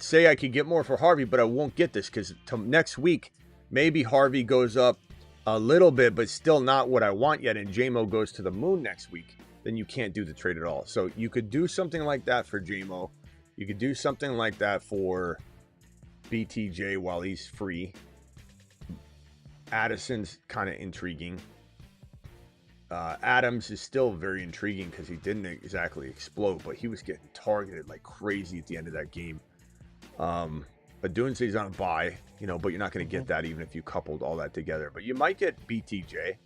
say I could get more for Harvey, but I won't get this because next week maybe Harvey goes up a little bit, but still not what I want yet, and JMO goes to the moon next week. Then you can't do the trade at all. So you could do something like that for JMO. You could do something like that for BTJ while he's free. Addison's kind of intriguing. Adams is still very intriguing because he didn't exactly explode, but he was getting targeted like crazy at the end of that game. But Dunse's on a bye, but you're not going to get that even if you coupled all that together. But you might get BTJ.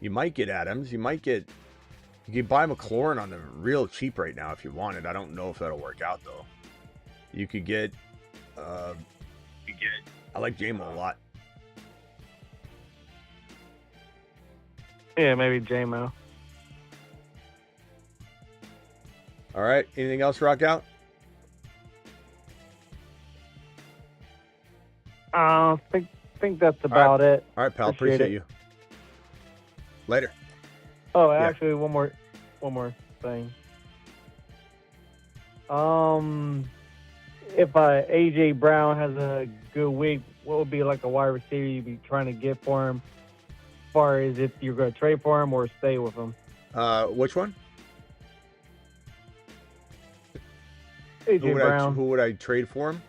You might get Adams. You could buy McLaurin on the real cheap right now if you wanted. I don't know if that'll work out, though. You could get... I like JMO a lot. Yeah, maybe JMO. All right. Anything else, Rock Out? I think that's about it. All right, pal. Appreciate you. Later. Oh, actually, one more thing. If AJ Brown has a good week, what would be like a wide receiver you'd be trying to get for him? As far as if you're going to trade for him or stay with him? Which one? AJ Brown. Who would I trade for him?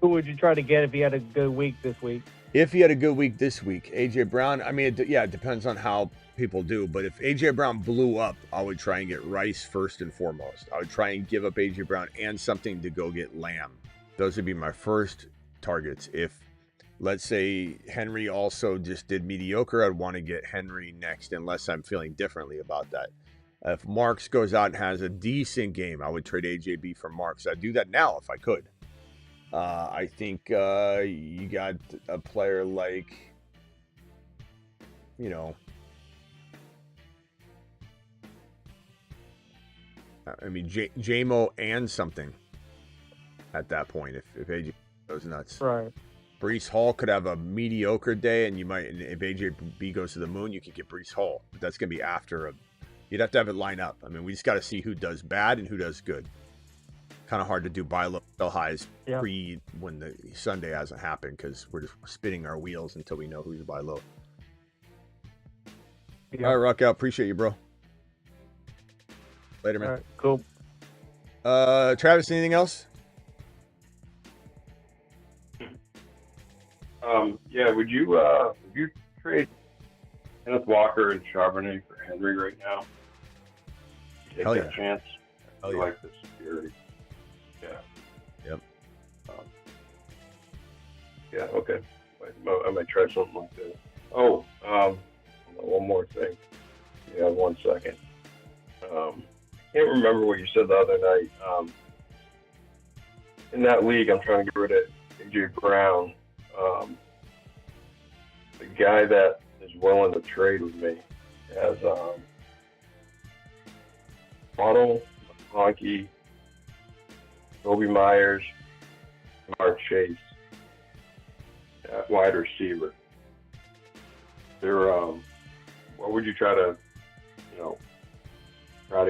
Who would you try to get if he had a good week this week? If he had a good week this week, AJ Brown, I mean, it depends on how people do. But if AJ Brown blew up, I would try and get Rice first and foremost. I would try and give up AJ Brown and something to go get Lamb. Those would be my first targets. If, let's say, Henry also just did mediocre, I'd want to get Henry next unless I'm feeling differently about that. If Marks goes out and has a decent game, I would trade AJB for Marks. I'd do that now if I could. I think you got a player like, JMO and something at that point if AJ goes nuts. Right. Breece Hall could have a mediocre day, and if AJB goes to the moon, you could get Breece Hall. But that's going to be after you'd have to have it line up. I mean, we just got to see who does bad and who does good. Kind of hard to do buy low, sell highs pre when the Sunday hasn't happened because we're just spinning our wheels until we know who's buy low. All right, Rock Out. Appreciate you, bro. Later, man. All right, cool. Travis, anything else? Would you trade Kenneth Walker and Charbonnet for Henry right now? Take Hell that yeah. chance. Hell I yeah. like the security. Yeah. Yep. Yeah, okay. I might try something like that. Oh, one more thing. Yeah, 1 second. I can't remember what you said the other night. In that league, I'm trying to get rid of AJ Brown. The guy that is willing to trade with me has Waddle, Honky, Kobe Myers, Mark Chase at wide receiver. They're what would you try to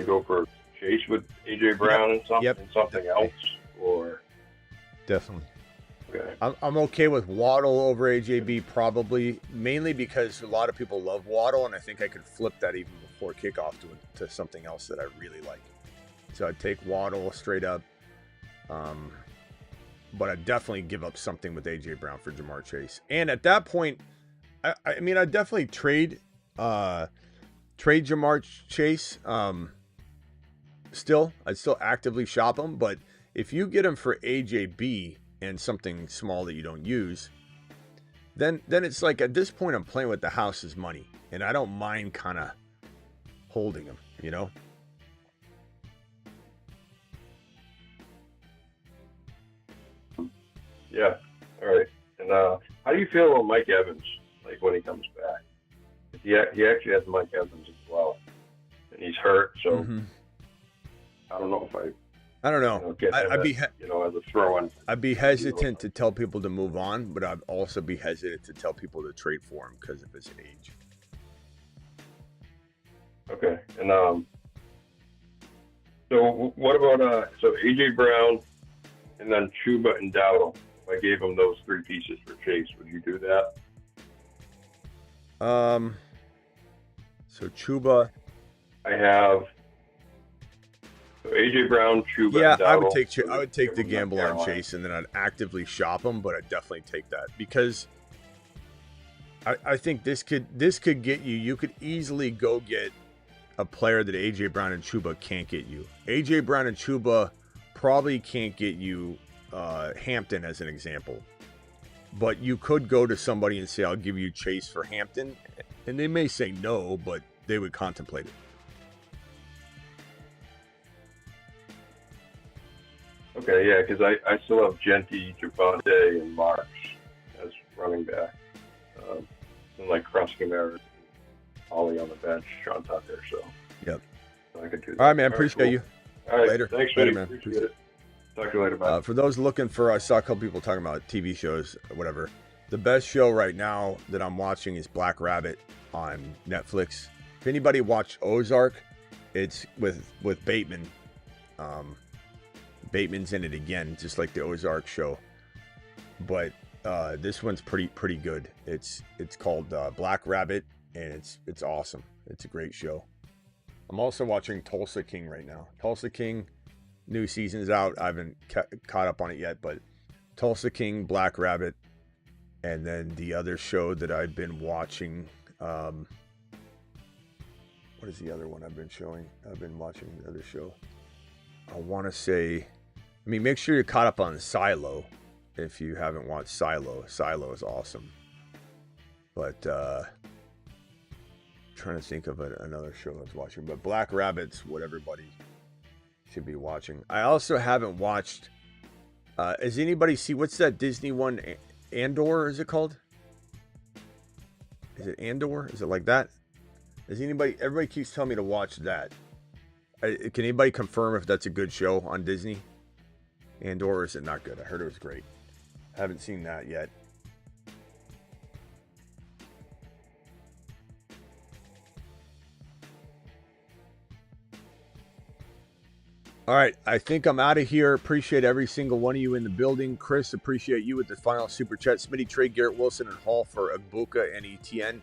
go for Chase with AJ Brown and something else, or definitely. Okay. I'm okay with Waddle over AJB probably, mainly because a lot of people love Waddle, and I think I could flip that even before kickoff to something else that I really like. So I'd take Waddle straight up, but I'd definitely give up something with AJ Brown for Jamar Chase. And at that point, I mean, I'd definitely trade Jamar Chase. I'd still actively shop him, but if you get him for AJB and something small that you don't use, then it's like at this point I'm playing with the house's money, and I don't mind kind of holding him, you know? Yeah. All right. And how do you feel about Mike Evans, like when he comes back? He actually has Mike Evans as well, and he's hurt, so I don't know if I don't know. I'd be as a throw-in. I'd be hesitant to tell people to move on, but I'd also be hesitant to tell people to trade for him because of his age. Okay, and so what about so AJ Brown and then Chuba and Dowdle? If I gave him those three pieces for Chase, would you do that? So Chuba, I have. So AJ Brown, Chuba, yeah, and Dowdle. I would take the gamble on Chase, and then I'd actively shop him, but I'd definitely take that because I think this could get you. You could easily go get a player that AJ Brown and Chuba can't get you. AJ Brown and Chuba probably can't get you Hampton as an example, but you could go to somebody and say, "I'll give you Chase for Hampton," and they may say no, but they would contemplate it. Okay, yeah, because I still have Genty, Javante, and March as running back. And like Kruskamara, Ollie on the bench, Sean Tucker, so. Yep. So I could do that. All right, man. Appreciate you. All right. Later. Thanks, Later, man. man. Appreciate it. Talk to you later. Bye. For those looking for, I saw a couple people talking about TV shows, whatever. The best show right now that I'm watching is Black Rabbit on Netflix. If anybody watched Ozark, it's with Bateman. Bateman's in it again, just like the Ozark show. But this one's pretty good. It's called Black Rabbit, and it's awesome. It's a great show. I'm also watching Tulsa King right now. Tulsa King, new season's out. I haven't caught up on it yet, but Tulsa King, Black Rabbit, and then the other show that I've been watching. What is the other one I've been watching the other show. I want to say, make sure you're caught up on Silo if you haven't watched Silo. Silo is awesome. But trying to think of another show I was watching. But Black Rabbit's what everybody should be watching. I also haven't watched. Has anybody see what's that Disney one? Andor, is it called? Is it Andor? Is it like that? Everybody keeps telling me to watch that. Can anybody confirm if that's a good show on Disney? Andor, or is it not good? I heard it was great. Haven't seen that yet. All right, I think I'm out of here. Appreciate every single one of you in the building. Chris, appreciate you with the final super chat. Smitty, trade Garrett Wilson and Hall for Agbuka and ETN.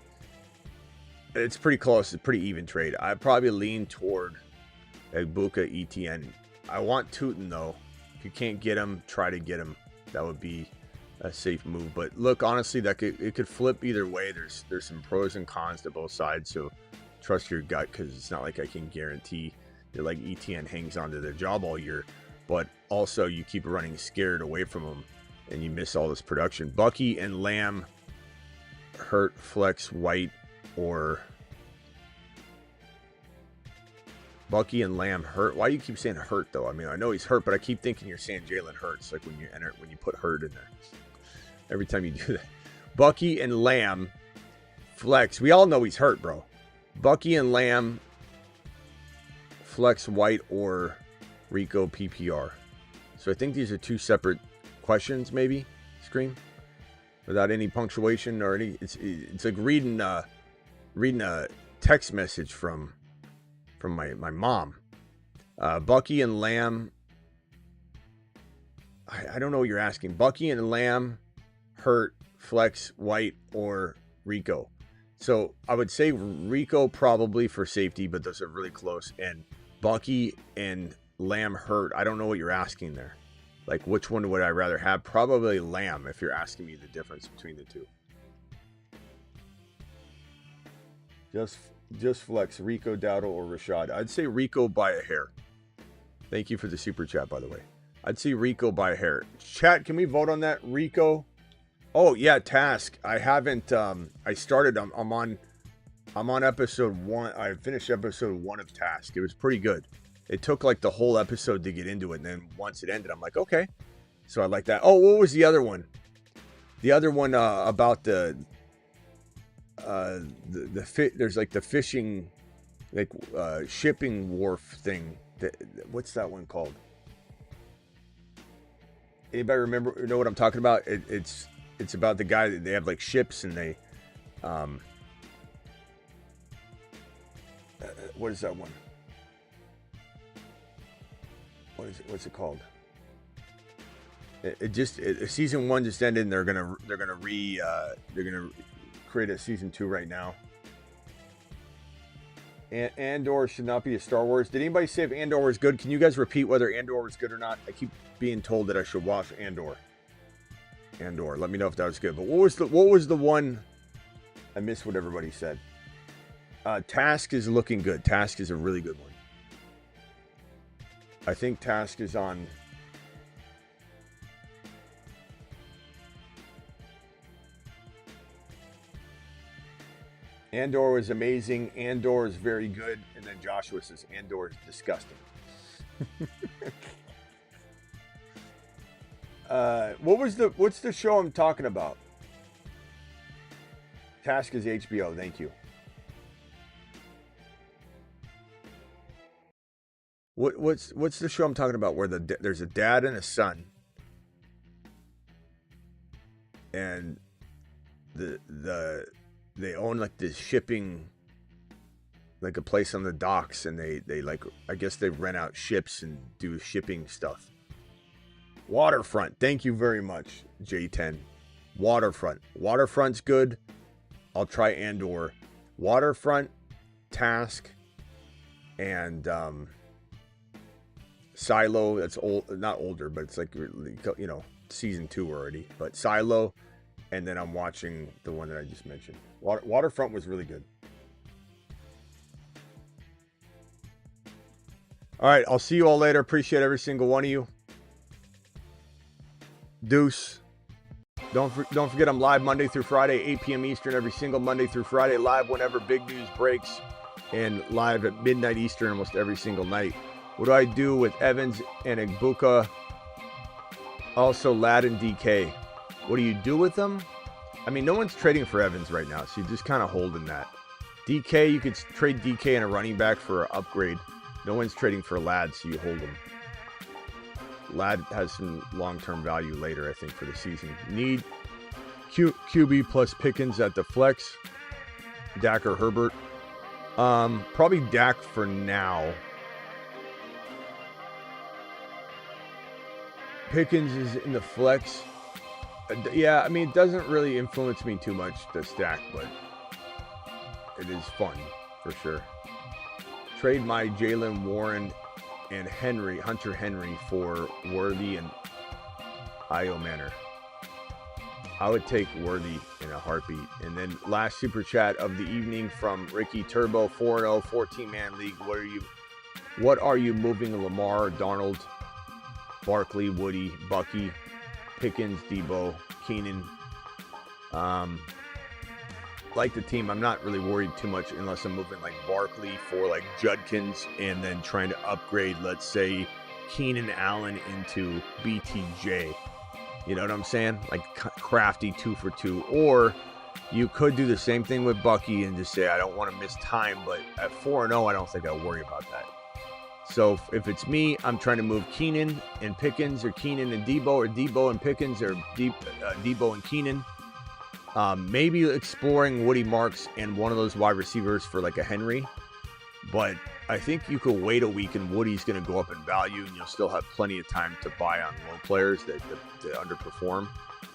It's pretty close. It's a pretty even trade. I probably lean toward Agbuka, ETN. I want Tootin, though. If you can't get him, try to get him. That would be a safe move. But look, honestly, it could flip either way. There's some pros and cons to both sides. So trust your gut, because it's not like I can guarantee that like ETN hangs on to their job all year. But also you keep running scared away from him, and you miss all this production. Bucky and Lamb, Hurt, Flex, White, or Bucky and Lamb, Hurt. Why do you keep saying Hurt though? I mean, I know he's hurt, but I keep thinking you're saying Jalen Hurts, like when you put Hurt in there. Every time you do that. Bucky and Lamb, Flex. We all know he's hurt, bro. Bucky and Lamb, Flex, White, or Rico PPR. So I think these are two separate questions, maybe. Scream, without any punctuation or any. It's like reading a text message from my mom. Bucky and Lamb. I don't know what you're asking. Bucky and Lamb, Hurt, Flex, White, or Rico. So I would say Rico probably for safety, but those are really close. And Bucky and Lamb, Hurt. I don't know what you're asking there. Like, which one would I rather have? Probably Lamb, if you're asking me the difference between the two. Just Flex, Rico, Dowdle, or Rashad. I'd say Rico by a hair. Thank you for the super chat, by the way. I'd say Rico by a hair. Chat, can we vote on that? Rico. Oh yeah, Task. I haven't. I started. I'm on episode 1. I finished episode 1 of Task. It was pretty good. It took like the whole episode to get into it, and then once it ended, I'm like, okay. So I like that. Oh, what was the other one? The other one about the there's like the fishing, like shipping wharf thing. What's that one called? Anybody know what I'm talking about? It's about the guy that they have like ships and they what is that one? What's it called? Season 1 just ended, and they're gonna create a season 2 right now. Andor should not be a Star Wars. Did anybody say if Andor was good? Can you guys repeat whether Andor was good or not? I keep being told that I should watch Andor. Let me know if that was good. But what was the one? I missed what everybody said. Task is looking good. Task is a really good one. I think Task is on. Andor was amazing. Andor is very good. And then Joshua says Andor is disgusting. What's the show I'm talking about? Task is HBO. Thank you. What's the show I'm talking about where there's a dad and a son, and they own like this shipping, like a place on the docks, and they like, I guess they rent out ships and do shipping stuff. Waterfront. Thank you very much, J10. Waterfront's good. I'll try Andor. Waterfront, Task, and Silo. That's old, not older, but it's like, you know, season 2 already. But Silo, and then I'm watching the one that I just mentioned. Waterfront was really good. All right, I'll see you all later. Appreciate every single one of you. Deuce. Don't forget I'm live Monday through Friday, 8 p.m. Eastern, every single Monday through Friday, live whenever big news breaks, and live at midnight Eastern almost every single night. What do I do with Evans and Igbuka? Also, Ladd and DK. What do you do with them? I mean, no one's trading for Evans right now, so you're just kind of holding that. DK, you could trade DK and a running back for an upgrade. No one's trading for Ladd, so you hold him. Ladd has some long-term value later, I think, for the season. Need QB plus Pickens at the flex. Dak or Herbert? Probably Dak for now. Pickens is in the flex. Yeah, I mean, it doesn't really influence me too much, the stack, but it is fun, for sure. Trade my Jalen Warren and Hunter Henry for Worthy and Io Manor. I would take Worthy in a heartbeat. And then last super chat of the evening from Ricky Turbo, 4-0, 14-man league. What are you moving Lamar, Darnold? Barkley, Woody, Bucky, Pickens, Debo, Keenan. Like the team, I'm not really worried too much unless I'm moving like Barkley for like Judkins and then trying to upgrade, let's say, Keenan Allen into BTJ. You know what I'm saying? Like crafty 2 for 2. Or you could do the same thing with Bucky and just say, I don't want to miss time, but at 4-0, I don't think I'll worry about that. So if it's me, I'm trying to move Keenan and Pickens, or Keenan and Debo, or Debo and Pickens, or Debo and Keenan. Maybe exploring Woody Marks and one of those wide receivers for like a Henry. But I think you could wait a week and Woody's going to go up in value, and you'll still have plenty of time to buy on low players that underperform.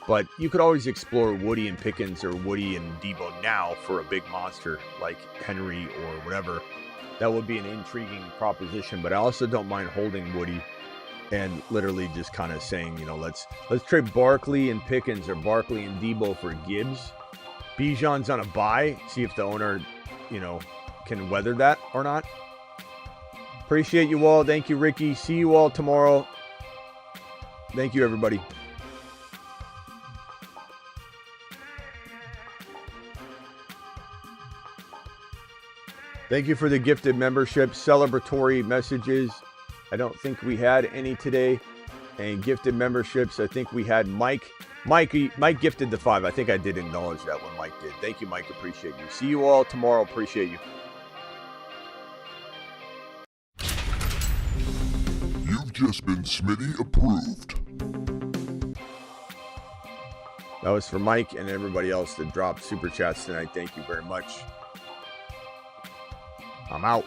But you could always explore Woody and Pickens or Woody and Debo now for a big monster like Henry or whatever. That would be an intriguing proposition. But I also don't mind holding Woody and literally just kind of saying, you know, let's trade Barkley and Pickens or Barkley and Debo for Gibbs. Bijan's on a bye. See if the owner, you know, can weather that or not. Appreciate you all. Thank you, Ricky. See you all tomorrow. Thank you, everybody. Thank you for the gifted membership, celebratory messages. I don't think we had any today. And gifted memberships, I think we had Mike. Mike gifted the 5. I think I did acknowledge that when Mike did. Thank you, Mike. Appreciate you. See you all tomorrow. Appreciate you. You've just been Smitty approved. That was for Mike and everybody else that dropped super chats tonight. Thank you very much. I'm out.